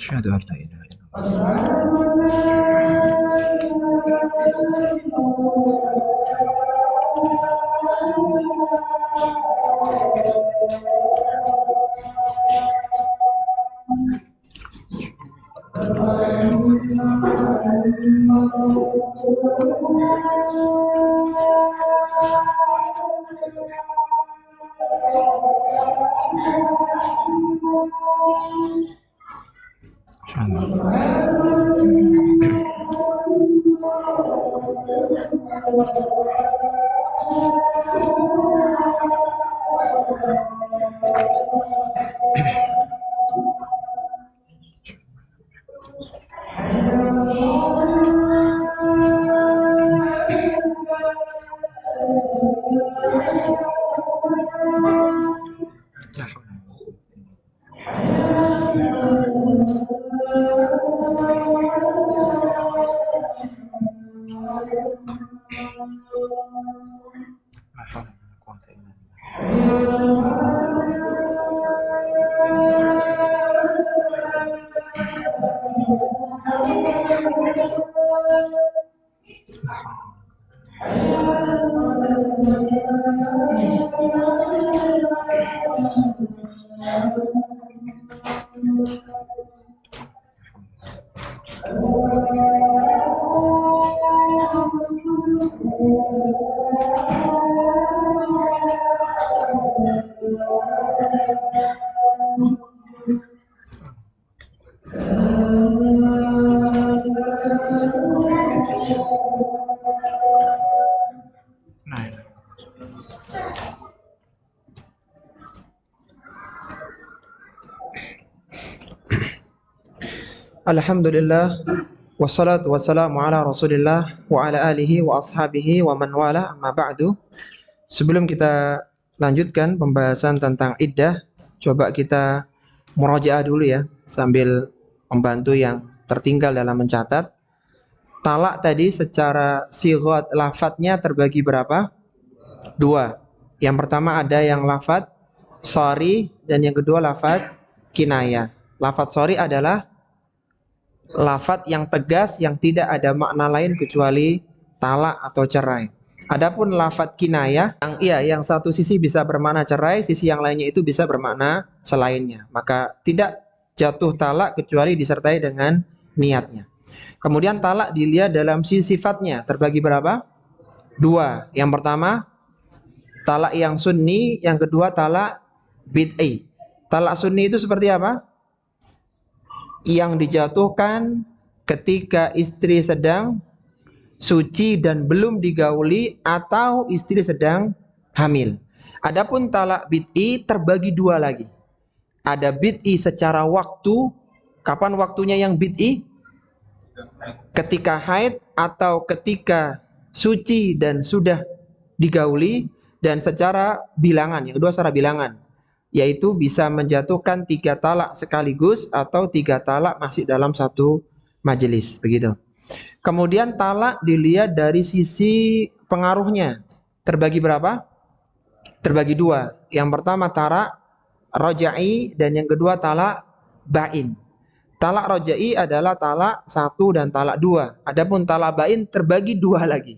Asyhadu an la ilaha illallah. Alhamdulillah, wassalatu wassalamu ala Rasulillah wa ala alihi wa ashabihi wa man wala, amma ba'du. Sebelum kita lanjutkan pembahasan tentang iddah, coba kita murajaah dulu ya, sambil membantu yang tertinggal dalam mencatat. Talak tadi secara sighat lafadznya terbagi berapa? Dua. Yang pertama ada yang lafadz shari dan yang kedua lafadz kinayah. Lafadz shari adalah lafadz yang tegas yang tidak ada makna lain kecuali talak atau cerai. Adapun lafadz kinayah yang satu sisi bisa bermakna cerai, sisi yang lainnya itu bisa bermakna selainnya. Maka tidak jatuh talak kecuali disertai dengan niatnya. Kemudian talak dilihat dalam sisi sifatnya, terbagi berapa? Dua. Yang pertama talak yang sunni, yang kedua talak bid'i. Talak sunni itu seperti apa? Yang dijatuhkan ketika istri sedang suci dan belum digauli atau istri sedang hamil. Adapun talak bid'i terbagi dua lagi. Ada bid'i secara waktu. Kapan waktunya yang bid'i? Ketika haid atau ketika suci dan sudah digauli. Dan secara bilangan, yang kedua secara bilangan, yaitu bisa menjatuhkan 3 talak sekaligus atau 3 talak masih dalam satu majelis, begitu. Kemudian talak dilihat dari sisi pengaruhnya. Terbagi berapa? Terbagi dua. Yang pertama talak roja'i dan yang kedua talak ba'in. Talak roja'i adalah talak 1 dan talak 2. Adapun talak ba'in terbagi dua lagi.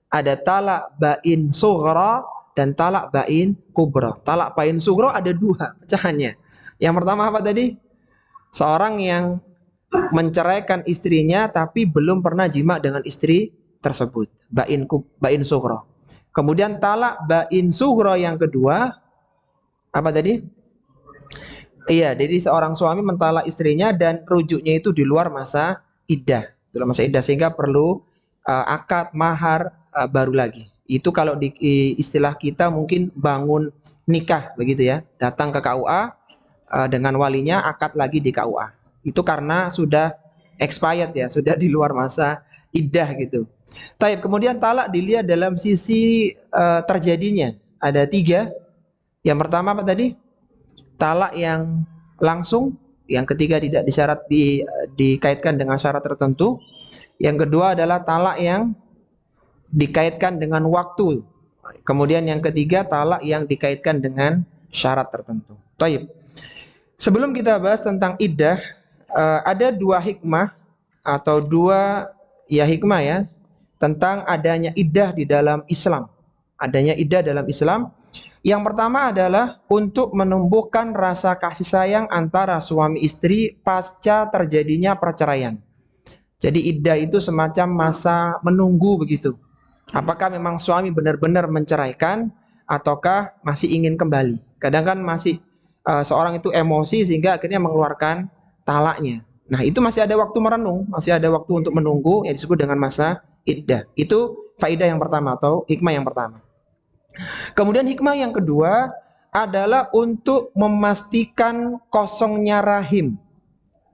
Ada talak ba'in sughra dan talak ba'in kubra. Talak ba'in sughra ada dua pecahannya. Yang pertama apa tadi? Seorang yang menceraikan istrinya tapi belum pernah jima dengan istri tersebut. Ba'in sughra. Kemudian talak ba'in sughra yang kedua apa tadi? Iya, jadi seorang suami mentalak istrinya dan rujuknya itu di luar masa iddah. Di luar masa iddah sehingga perlu akad mahar baru lagi. Itu kalau di istilah kita mungkin bangun nikah begitu ya. Datang ke KUA dengan walinya, akad lagi di KUA. Itu karena sudah expired ya, sudah di luar masa iddah gitu. Taib, kemudian talak dilihat dalam sisi terjadinya. Ada 3. Yang pertama apa tadi? Talak yang langsung, yang ketiga tidak dikaitkan dengan syarat tertentu. Yang kedua adalah talak yang dikaitkan dengan waktu. Kemudian yang ketiga talak yang dikaitkan dengan syarat tertentu. Taib. Sebelum kita bahas tentang iddah, ada 2 hikmah atau 2 hikmah ya tentang adanya iddah di dalam Islam. Adanya iddah dalam Islam. Yang pertama adalah untuk menumbuhkan rasa kasih sayang antara suami istri pasca terjadinya perceraian. Jadi iddah itu semacam masa menunggu begitu. Apakah memang suami benar-benar menceraikan ataukah masih ingin kembali? Kadang kan masih seorang itu emosi sehingga akhirnya mengeluarkan talaknya. Nah, itu masih ada waktu merenung, masih ada waktu untuk menunggu yang disebut dengan masa iddah. Itu faedah yang pertama atau hikmah yang pertama. Kemudian hikmah yang kedua adalah untuk memastikan kosongnya rahim.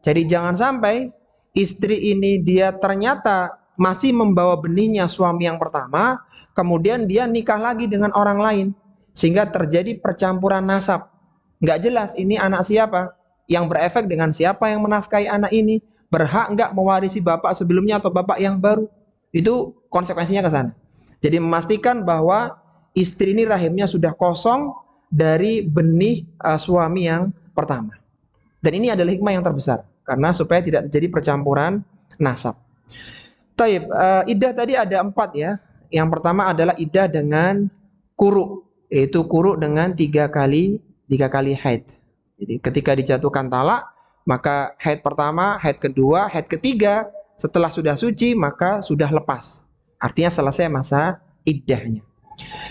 Jadi jangan sampai istri ini dia ternyata masih membawa benihnya suami yang pertama, kemudian dia nikah lagi dengan orang lain, sehingga terjadi percampuran nasab. Nggak jelas ini anak siapa, yang berefek dengan siapa yang menafkahi anak ini, berhak nggak mewarisi bapak sebelumnya atau bapak yang baru. Itu konsekuensinya ke sana. Jadi memastikan bahwa istri ini rahimnya sudah kosong dari benih suami yang pertama. Dan ini adalah hikmah yang terbesar, karena supaya tidak terjadi percampuran nasab. Taib, iddah tadi ada 4 ya. Yang pertama adalah iddah dengan quru, yaitu quru dengan 3 kali haid. Jadi ketika dijatuhkan talak, maka haid pertama, haid kedua, haid ketiga, setelah sudah suci maka sudah lepas. Artinya selesai masa iddahnya.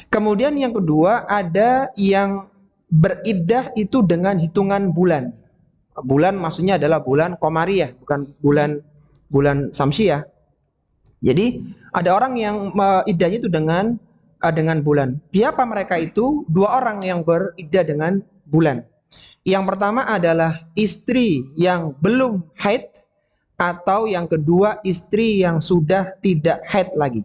Kemudian yang kedua ada yang beriddah itu dengan hitungan bulan. Bulan maksudnya adalah bulan Qamariyah, bukan bulan Samsiyah. Jadi ada orang yang iddahnya itu dengan bulan. Siapa mereka itu? 2 orang yang beriddah dengan bulan. Yang pertama adalah istri yang belum haid, atau yang kedua istri yang sudah tidak haid lagi.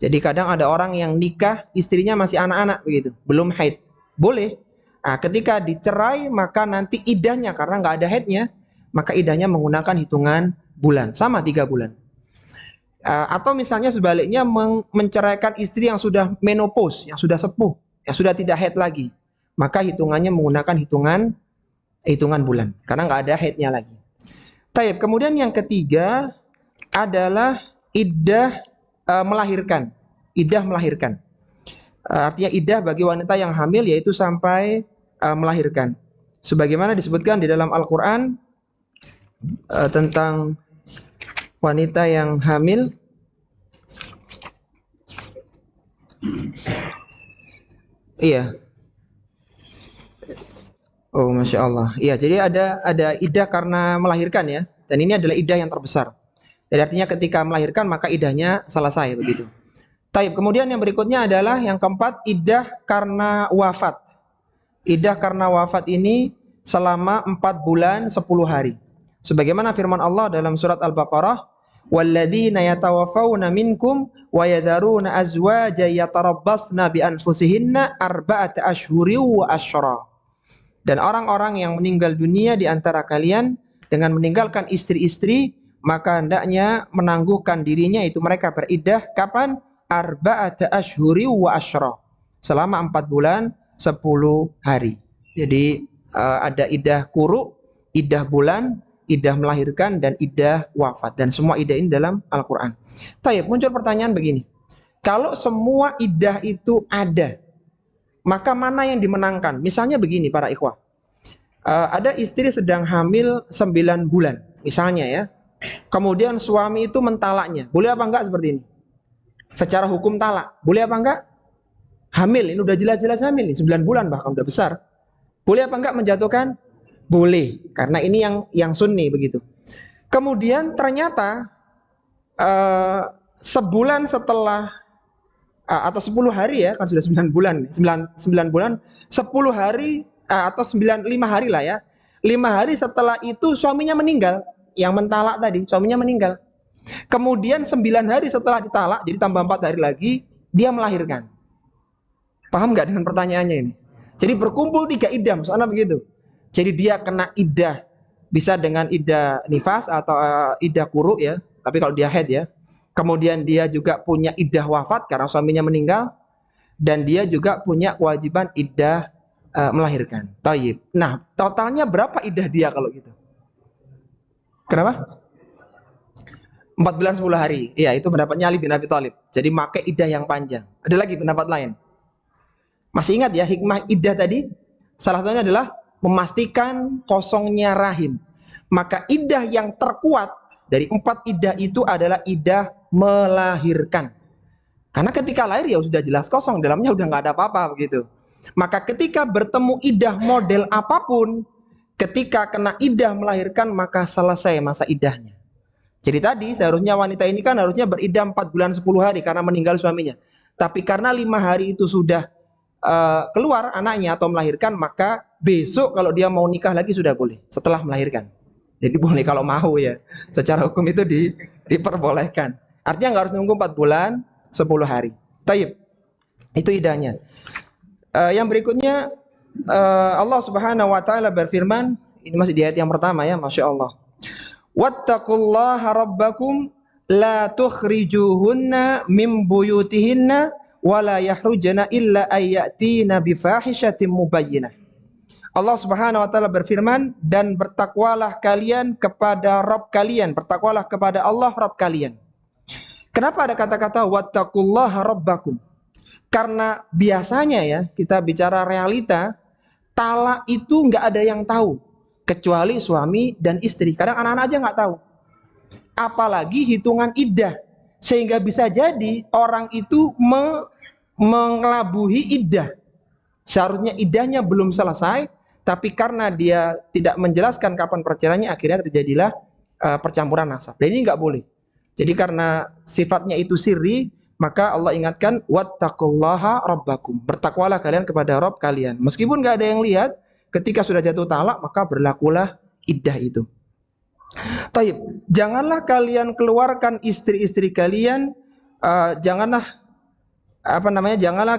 Jadi kadang ada orang yang nikah istrinya masih anak-anak begitu, belum haid. Boleh. Nah, ketika dicerai maka nanti iddahnya karena nggak ada haidnya, maka iddahnya menggunakan hitungan bulan, sama 3 bulan. Atau misalnya sebaliknya menceraikan istri yang sudah menopause, yang sudah sepuh, yang sudah tidak haid lagi, maka hitungannya menggunakan hitungan bulan karena nggak ada haidnya lagi. Taib. Kemudian yang ketiga adalah iddah melahirkan. Iddah melahirkan. Artinya iddah bagi wanita yang hamil yaitu sampai melahirkan. Sebagaimana disebutkan di dalam Al-Quran tentang wanita yang hamil. Iya. Oh, Masya Allah. Iya, jadi ada iddah karena melahirkan ya. Dan ini adalah iddah yang terbesar. Jadi artinya ketika melahirkan maka iddahnya selesai begitu. Taib. Kemudian yang berikutnya adalah yang keempat, iddah karena wafat. Iddah karena wafat ini selama 4 bulan 10 hari. Sebagaimana firman Allah dalam surat Al-Baqarah, "Walladzina yatawaffawna minkum wa yadharuna azwaja yatarabbasna bi anfusihinna arba'ata ashhurin wa asyra." Dan orang-orang yang meninggal dunia di antara kalian dengan meninggalkan istri-istri, maka hendaknya menangguhkan dirinya, itu mereka beriddah kapan? Arba'ata ashhuri wa asyra. Selama 4 bulan 10 hari. Jadi ada iddah quru, iddah bulan, iddah melahirkan, dan iddah wafat. Dan semua iddah ini dalam Al-Quran. Taib, muncul pertanyaan begini. Kalau semua iddah itu ada, maka mana yang dimenangkan? Misalnya begini para ikhwah. Ada istri sedang hamil 9 bulan. Misalnya ya. Kemudian suami itu mentalaknya. Boleh apa enggak seperti ini? Secara hukum talak. Boleh apa enggak? Hamil. Ini udah jelas-jelas hamil nih. 9 bulan bahkan udah besar. Boleh apa enggak menjatuhkan? Boleh. Karena ini yang sunni begitu. Kemudian ternyata sebulan setelah atau 10 hari ya, kan sudah 9 bulan. 9 bulan, 10 hari atau 5 hari lah ya. 5 hari setelah itu suaminya meninggal. Yang mentalak tadi, suaminya meninggal. Kemudian 9 hari setelah ditalak, jadi tambah 4 hari lagi, dia melahirkan. Paham nggak dengan pertanyaannya ini? Jadi berkumpul 3 iddah, maksudnya begitu. Jadi dia kena iddah, bisa dengan iddah nifas atau iddah quru ya. Tapi kalau dia haid ya. Kemudian dia juga punya iddah wafat karena suaminya meninggal. Dan dia juga punya kewajiban iddah melahirkan. Tayyib. Nah, totalnya berapa iddah dia kalau gitu? Kenapa? 4 bulan 10 hari. Iya, itu pendapatnya Ali bin Abi Thalib. Jadi pakai iddah yang panjang. Ada lagi pendapat lain. Masih ingat ya hikmah iddah tadi? Salah satunya adalah memastikan kosongnya rahim. Maka iddah yang terkuat dari 4 iddah itu adalah iddah melahirkan. Karena ketika lahir ya sudah jelas kosong, dalamnya udah nggak ada apa-apa begitu. Maka ketika bertemu iddah model apapun, ketika kena iddah melahirkan, maka selesai masa iddahnya. Jadi tadi seharusnya wanita ini kan harusnya beriddah 4 bulan 10 hari karena meninggal suaminya. Tapi karena 5 hari itu sudah keluar anaknya atau melahirkan, maka besok kalau dia mau nikah lagi sudah boleh setelah melahirkan. Jadi boleh kalau mau ya. Secara hukum itu diperbolehkan. Artinya nggak harus nunggu 4 bulan 10 hari. Taib. Itu iddahnya. Yang berikutnya Allah Subhanahu wa taala berfirman, ini masih di ayat yang pertama ya, Masya Allah. Wattaqullaha rabbakum la tukhrijuhunna min buyutihinna wa la yahrujna illa ayyatina bifahishatin mubayyinah. Allah Subhanahu wa taala berfirman, dan bertakwalah kalian kepada Rabb kalian, bertakwalah kepada Allah Rabb kalian. Kenapa ada kata-kata wattaqullaha rabbakum? Karena biasanya ya, kita bicara realita, talak itu nggak ada yang tahu kecuali suami dan istri. Kadang anak-anak aja nggak tahu. Apalagi hitungan iddah. Sehingga bisa jadi orang itu mengelabuhi iddah. Seharusnya iddahnya belum selesai, tapi karena dia tidak menjelaskan kapan perceraiannya, akhirnya terjadilah percampuran nasab. Dan ini nggak boleh. Jadi karena sifatnya itu sirri, maka Allah ingatkan wattaqullaha rabbakum. Bertakwalah kalian kepada Rabb kalian. Meskipun nggak ada yang lihat, ketika sudah jatuh talak, maka berlakulah iddah itu. Taib, janganlah kalian keluarkan istri-istri kalian, janganlah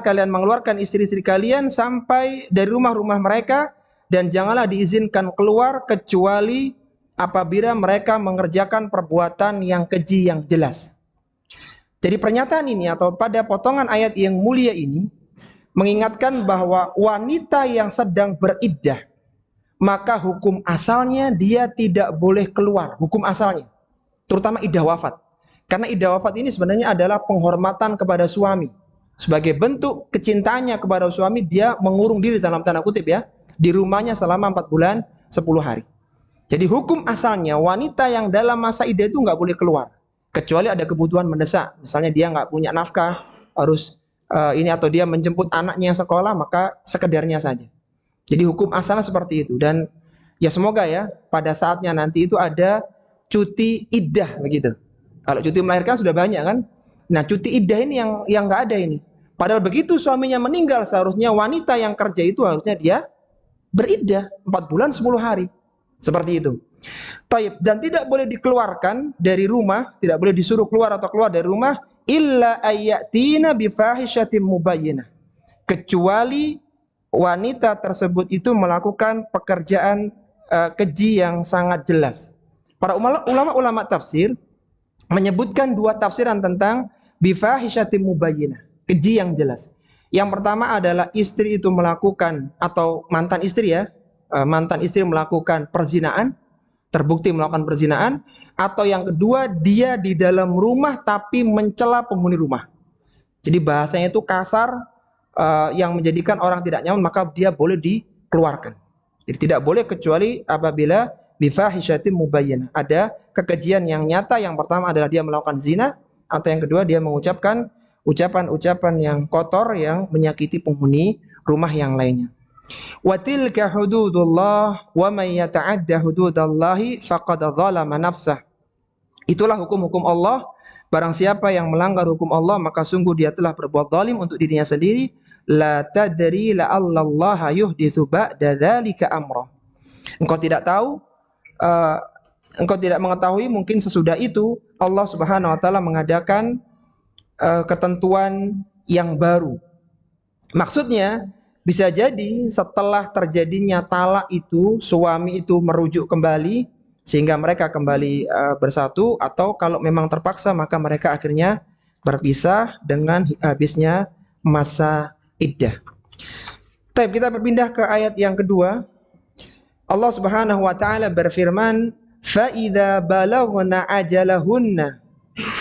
kalian mengeluarkan istri-istri kalian sampai dari rumah-rumah mereka, dan janganlah diizinkan keluar kecuali apabila mereka mengerjakan perbuatan yang keji yang jelas. Jadi pernyataan ini atau pada potongan ayat yang mulia ini mengingatkan bahwa wanita yang sedang beriddah, maka hukum asalnya dia tidak boleh keluar, hukum asalnya, terutama iddah wafat. Karena iddah wafat ini sebenarnya adalah penghormatan kepada suami. Sebagai bentuk kecintaannya kepada suami, dia mengurung diri dalam tanda kutip ya, di rumahnya selama 4 bulan 10 hari. Jadi hukum asalnya wanita yang dalam masa iddah itu nggak boleh keluar, kecuali ada kebutuhan mendesak. Misalnya dia nggak punya nafkah, harus atau dia menjemput anaknya sekolah, maka sekedarnya saja. Jadi hukum asalnya seperti itu. Dan ya semoga ya pada saatnya nanti itu ada cuti iddah begitu. Kalau cuti melahirkan sudah banyak kan. Nah cuti iddah ini yang nggak ada ini. Padahal begitu suaminya meninggal, seharusnya wanita yang kerja itu harusnya dia beriddah 4 bulan 10 hari. Seperti itu. Taib. Dan tidak boleh dikeluarkan dari rumah, tidak boleh disuruh keluar atau keluar dari rumah illa ayyatina bifahishatin mubayyinah, kecuali wanita tersebut itu melakukan pekerjaan keji yang sangat jelas. Para ulama tafsir menyebutkan 2 tafsiran tentang bifahishatin mubayyinah, keji yang jelas. Yang pertama adalah istri itu melakukan, atau mantan istri ya, mantan istri melakukan perzinaan, terbukti melakukan perzinaan. Atau yang kedua, dia di dalam rumah tapi mencela penghuni rumah. Jadi bahasanya itu kasar, yang menjadikan orang tidak nyaman, maka dia boleh dikeluarkan. Jadi tidak boleh kecuali apabila bifahishatin mubayyinah, ada kekejian yang nyata. Yang pertama adalah dia melakukan zina, atau yang kedua dia mengucapkan ucapan-ucapan yang kotor yang menyakiti penghuni rumah yang lainnya. Wa tilka hududullah wa man yata'adda hududallahi faqad dzalama nafsah. Itulah hukum-hukum Allah. Barang siapa yang melanggar hukum Allah, maka sungguh dia telah berbuat zalim untuk dirinya sendiri. La tadri la'allallaha yuhditsu ba'da dzalika amra. Engkau tidak tahu, engkau tidak mengetahui, mungkin sesudah itu Allah Subhanahu wa taala mengadakan ketentuan yang baru. Maksudnya bisa jadi setelah terjadinya talak itu, suami itu merujuk kembali sehingga mereka kembali bersatu, atau kalau memang terpaksa maka mereka akhirnya berpisah dengan habisnya masa iddah. Baik, kita berpindah ke ayat yang kedua. Allah Subhanahu wa taala berfirman, "Fa idza balaghna ajalahunna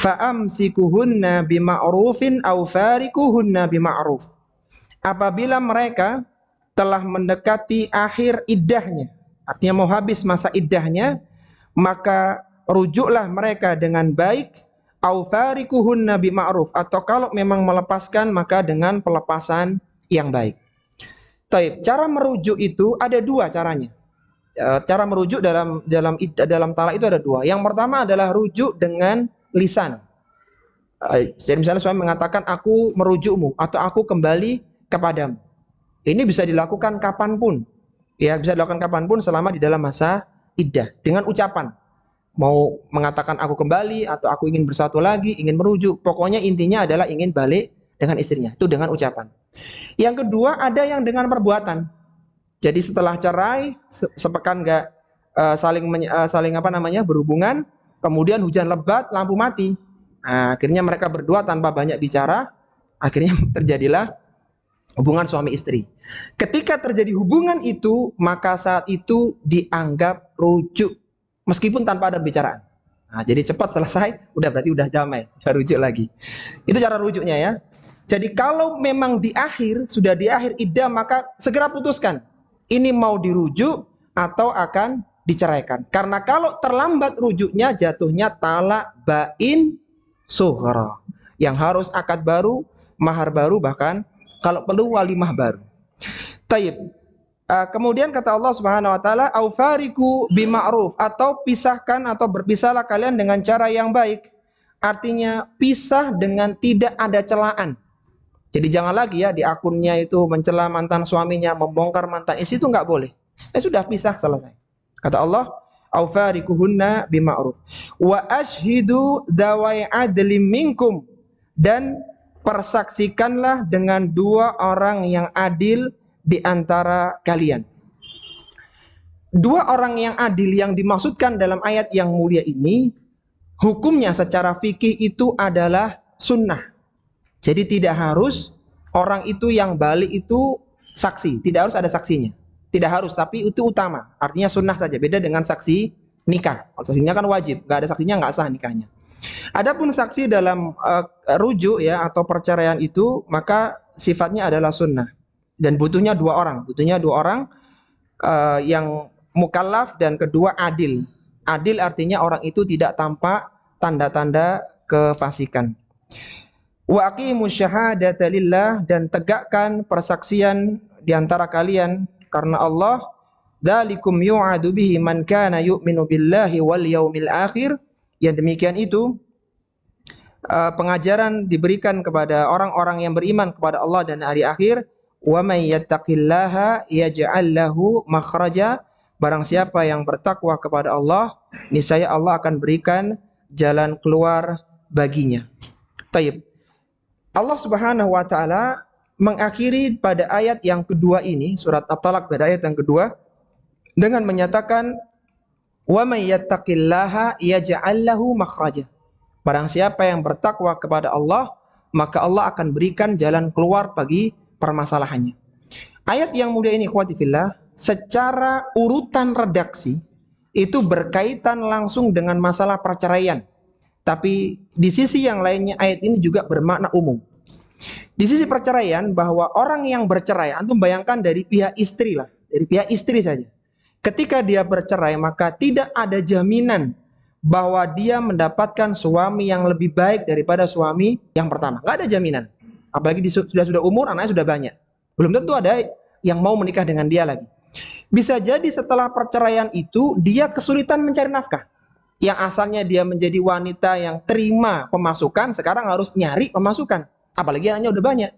fa'amsikuhunna bima'rufin aw farikuhunna bima'ruf." Apabila mereka telah mendekati akhir iddahnya, artinya mau habis masa iddahnya, maka rujuklah mereka dengan baik, aw farikuhunna bima'ruf, atau kalau memang melepaskan maka dengan pelepasan yang baik. Taib. Cara merujuk itu ada dua caranya. Cara merujuk dalam talak itu ada dua. Yang pertama adalah rujuk dengan lisan. Jadi misalnya suami mengatakan aku merujukmu atau aku kembali kepadamu. Ini bisa dilakukan kapanpun. Ya, bisa dilakukan kapanpun selama di dalam masa iddah dengan ucapan. Mau mengatakan aku kembali atau aku ingin bersatu lagi, ingin merujuk. Pokoknya intinya adalah ingin balik dengan istrinya. Itu dengan ucapan. Yang kedua ada yang dengan perbuatan. Jadi setelah cerai, sepekan nggak saling berhubungan, kemudian hujan lebat, lampu mati. Nah, akhirnya mereka berdua tanpa banyak bicara, akhirnya terjadilah hubungan suami istri. Ketika terjadi hubungan itu, maka saat itu dianggap rujuk, meskipun tanpa ada bicaraan. Nah, jadi cepat selesai, berarti udah damai, udah rujuk lagi. Itu cara rujuknya ya. Jadi kalau memang sudah di akhir iddah, maka segera putuskan. Ini mau dirujuk atau akan diceraikan. Karena kalau terlambat rujuknya, jatuhnya talak bain sughra. Yang harus akad baru, mahar baru, bahkan kalau perlu walimah baru. Taib. Kemudian kata Allah Subhanahu wa taala, "Au fariqu bima'ruf," atau pisahkan atau berpisahlah kalian dengan cara yang baik. Artinya pisah dengan tidak ada celaan. Jadi jangan lagi ya di akunnya itu mencela mantan suaminya, membongkar mantan istri, itu nggak boleh. Sudah pisah, selesai. Kata Allah, "Au fariquhunna bima'ruf wa ashhidu dzawai adlim minkum," dan persaksikanlah dengan dua orang yang adil di antara kalian. Dua orang yang adil yang dimaksudkan dalam ayat yang mulia ini, hukumnya secara fikih itu adalah sunnah. Jadi tidak harus orang itu yang balik itu saksi, tidak harus ada saksinya. Tidak harus, tapi itu utama. Artinya sunnah saja, beda dengan saksi nikah. Kalau saksi nikah kan wajib, nggak ada saksinya nggak sah nikahnya. Adapun saksi dalam rujuk ya atau perceraian itu, maka sifatnya adalah sunnah dan butuhnya dua orang. Butuhnya dua orang yang mukallaf dan kedua adil. Adil artinya orang itu tidak tampak tanda-tanda kefasikan. Wa aqimus syahadata lillah, dan tegakkan persaksian di antara kalian karena Allah. Dzalikum yu'adu bihi man kana yu'minu billahi wal yaumil akhir. Yang demikian itu pengajaran diberikan kepada orang-orang yang beriman kepada Allah dan hari akhir. Wa may yattaqillaha yaj'al lahu makhraja. Barang siapa yang bertakwa kepada Allah, niscaya Allah akan berikan jalan keluar baginya. Taib. Allah Subhanahu wa taala mengakhiri pada ayat yang kedua ini, surat At-Talaq pada ayat yang kedua, dengan menyatakan wa may yattaqillaha yaj'al lahu makhraja. Barang siapa yang bertakwa kepada Allah, maka Allah akan berikan jalan keluar bagi permasalahannya. Ayat yang mulia ini, ikhwati fillah, secara urutan redaksi itu berkaitan langsung dengan masalah perceraian. Tapi di sisi yang lainnya ayat ini juga bermakna umum. Di sisi perceraian, bahwa orang yang bercerai, antum bayangkan dari pihak istri lah, dari pihak istri saja. Ketika dia bercerai, maka tidak ada jaminan bahwa dia mendapatkan suami yang lebih baik daripada suami yang pertama. Nggak ada jaminan. Apalagi sudah umur, anaknya sudah banyak. Belum tentu ada yang mau menikah dengan dia lagi. Bisa jadi setelah perceraian itu dia kesulitan mencari nafkah. Yang asalnya dia menjadi wanita yang terima pemasukan, sekarang harus nyari pemasukan. Apalagi anaknya udah banyak.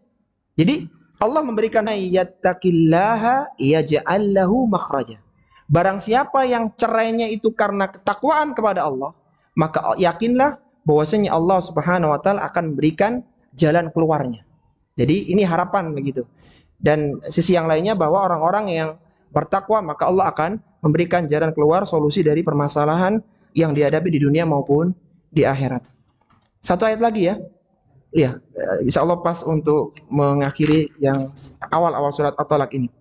Jadi Allah memberikan yattaqillaha yaj'al lahu makhraja. Barang siapa yang cerainya itu karena ketakwaan kepada Allah, maka yakinlah bahwasanya Allah Subhanahu wa taala akan memberikan jalan keluarnya. Jadi ini harapan begitu. Dan sisi yang lainnya bahwa orang-orang yang bertakwa, maka Allah akan memberikan jalan keluar, solusi dari permasalahan yang dihadapi di dunia maupun di akhirat. Satu ayat lagi ya. Ya, insya Allah pas untuk mengakhiri yang awal-awal surat At-Talaq ini.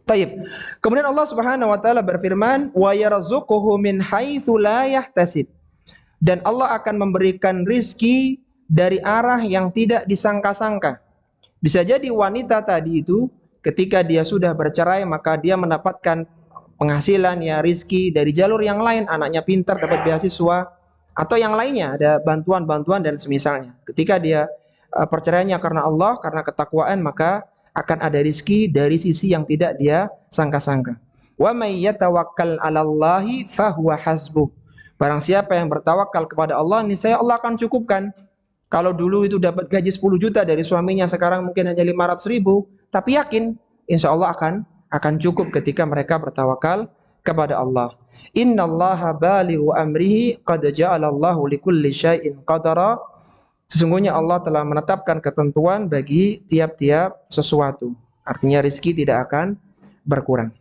Taib. Kemudian Allah Subhanahu wa taala berfirman, "Wa yarzuquhu min haitsu la yahtasib." Dan Allah akan memberikan rizki dari arah yang tidak disangka-sangka. Bisa jadi wanita tadi itu ketika dia sudah bercerai, maka dia mendapatkan penghasilan ya, rizki dari jalur yang lain, anaknya pintar dapat beasiswa atau yang lainnya, ada bantuan-bantuan dan semisalnya. Ketika dia perceraiannya karena Allah, karena ketakwaan, maka akan ada rizki dari sisi yang tidak dia sangka-sangka. Wa may yatawakkal 'alallahi fahuwa hasbuh. Barang siapa yang bertawakal kepada Allah, niscaya Allah akan cukupkan. Kalau dulu itu dapat gaji 10 juta dari suaminya, sekarang mungkin hanya 500 ribu, tapi yakin insya Allah akan cukup ketika mereka bertawakal kepada Allah. Innallaha balighu amrihi qad ja'alallahu likulli syai'in qadara. Sesungguhnya Allah telah menetapkan ketentuan bagi tiap-tiap sesuatu. Artinya rezeki tidak akan berkurang.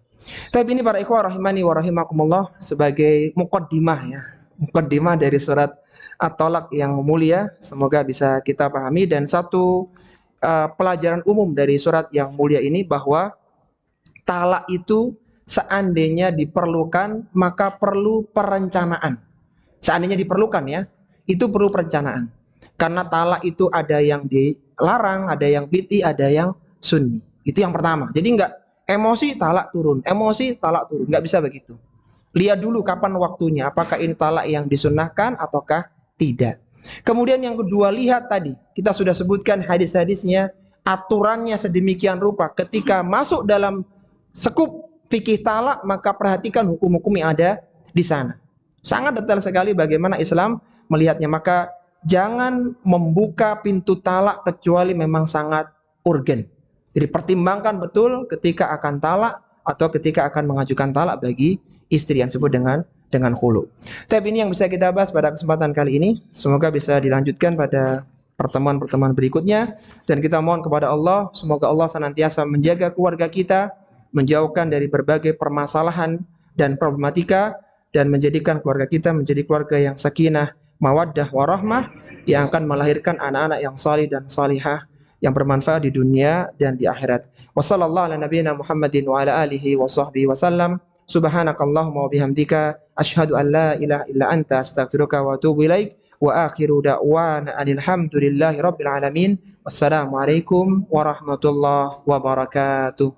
Tapi ini para ikhwah rahimani wa rahimakumullah sebagai muqaddimah ya. Muqaddimah dari surat At-Talaq yang mulia, semoga bisa kita pahami. Dan satu pelajaran umum dari surat yang mulia ini bahwa talak itu seandainya diperlukan maka perlu perencanaan. Seandainya diperlukan ya, itu perlu perencanaan. Karena talak itu ada yang dilarang, ada yang bid'i, ada yang sunni. Itu yang pertama. Jadi enggak emosi talak turun, emosi talak turun, enggak bisa begitu. Lihat dulu kapan waktunya, apakah ini talak yang disunnahkan ataukah tidak. Kemudian yang kedua, lihat tadi, kita sudah sebutkan hadis-hadisnya, aturannya sedemikian rupa. Ketika masuk dalam sekup fikih talak, maka perhatikan hukum-hukum yang ada di sana. Sangat detail sekali bagaimana Islam melihatnya. Maka jangan membuka pintu talak kecuali memang sangat urgen. Jadi pertimbangkan betul ketika akan talak atau ketika akan mengajukan talak bagi istri yang disebut dengan khulu. Tapi ini yang bisa kita bahas pada kesempatan kali ini. Semoga bisa dilanjutkan pada pertemuan-pertemuan berikutnya. Dan kita mohon kepada Allah, semoga Allah senantiasa menjaga keluarga kita, menjauhkan dari berbagai permasalahan dan problematika, dan menjadikan keluarga kita menjadi keluarga yang sakinah, mawaddah, warahmah, yang akan melahirkan anak-anak yang salih dan salihah, yang bermanfaat di dunia dan di akhirat. Wassallallahu ala nabiyyina Muhammadin wa ala alihi wa sahbihi wasallam. Subhanakallahumma wa bihamdika asyhadu an la ilaha illa anta astaghfiruka wa atubu ilaik. Wa akhiru da'wana alhamdulillahi rabbil alamin. Wassalamualaikum warahmatullahi wabarakatuh.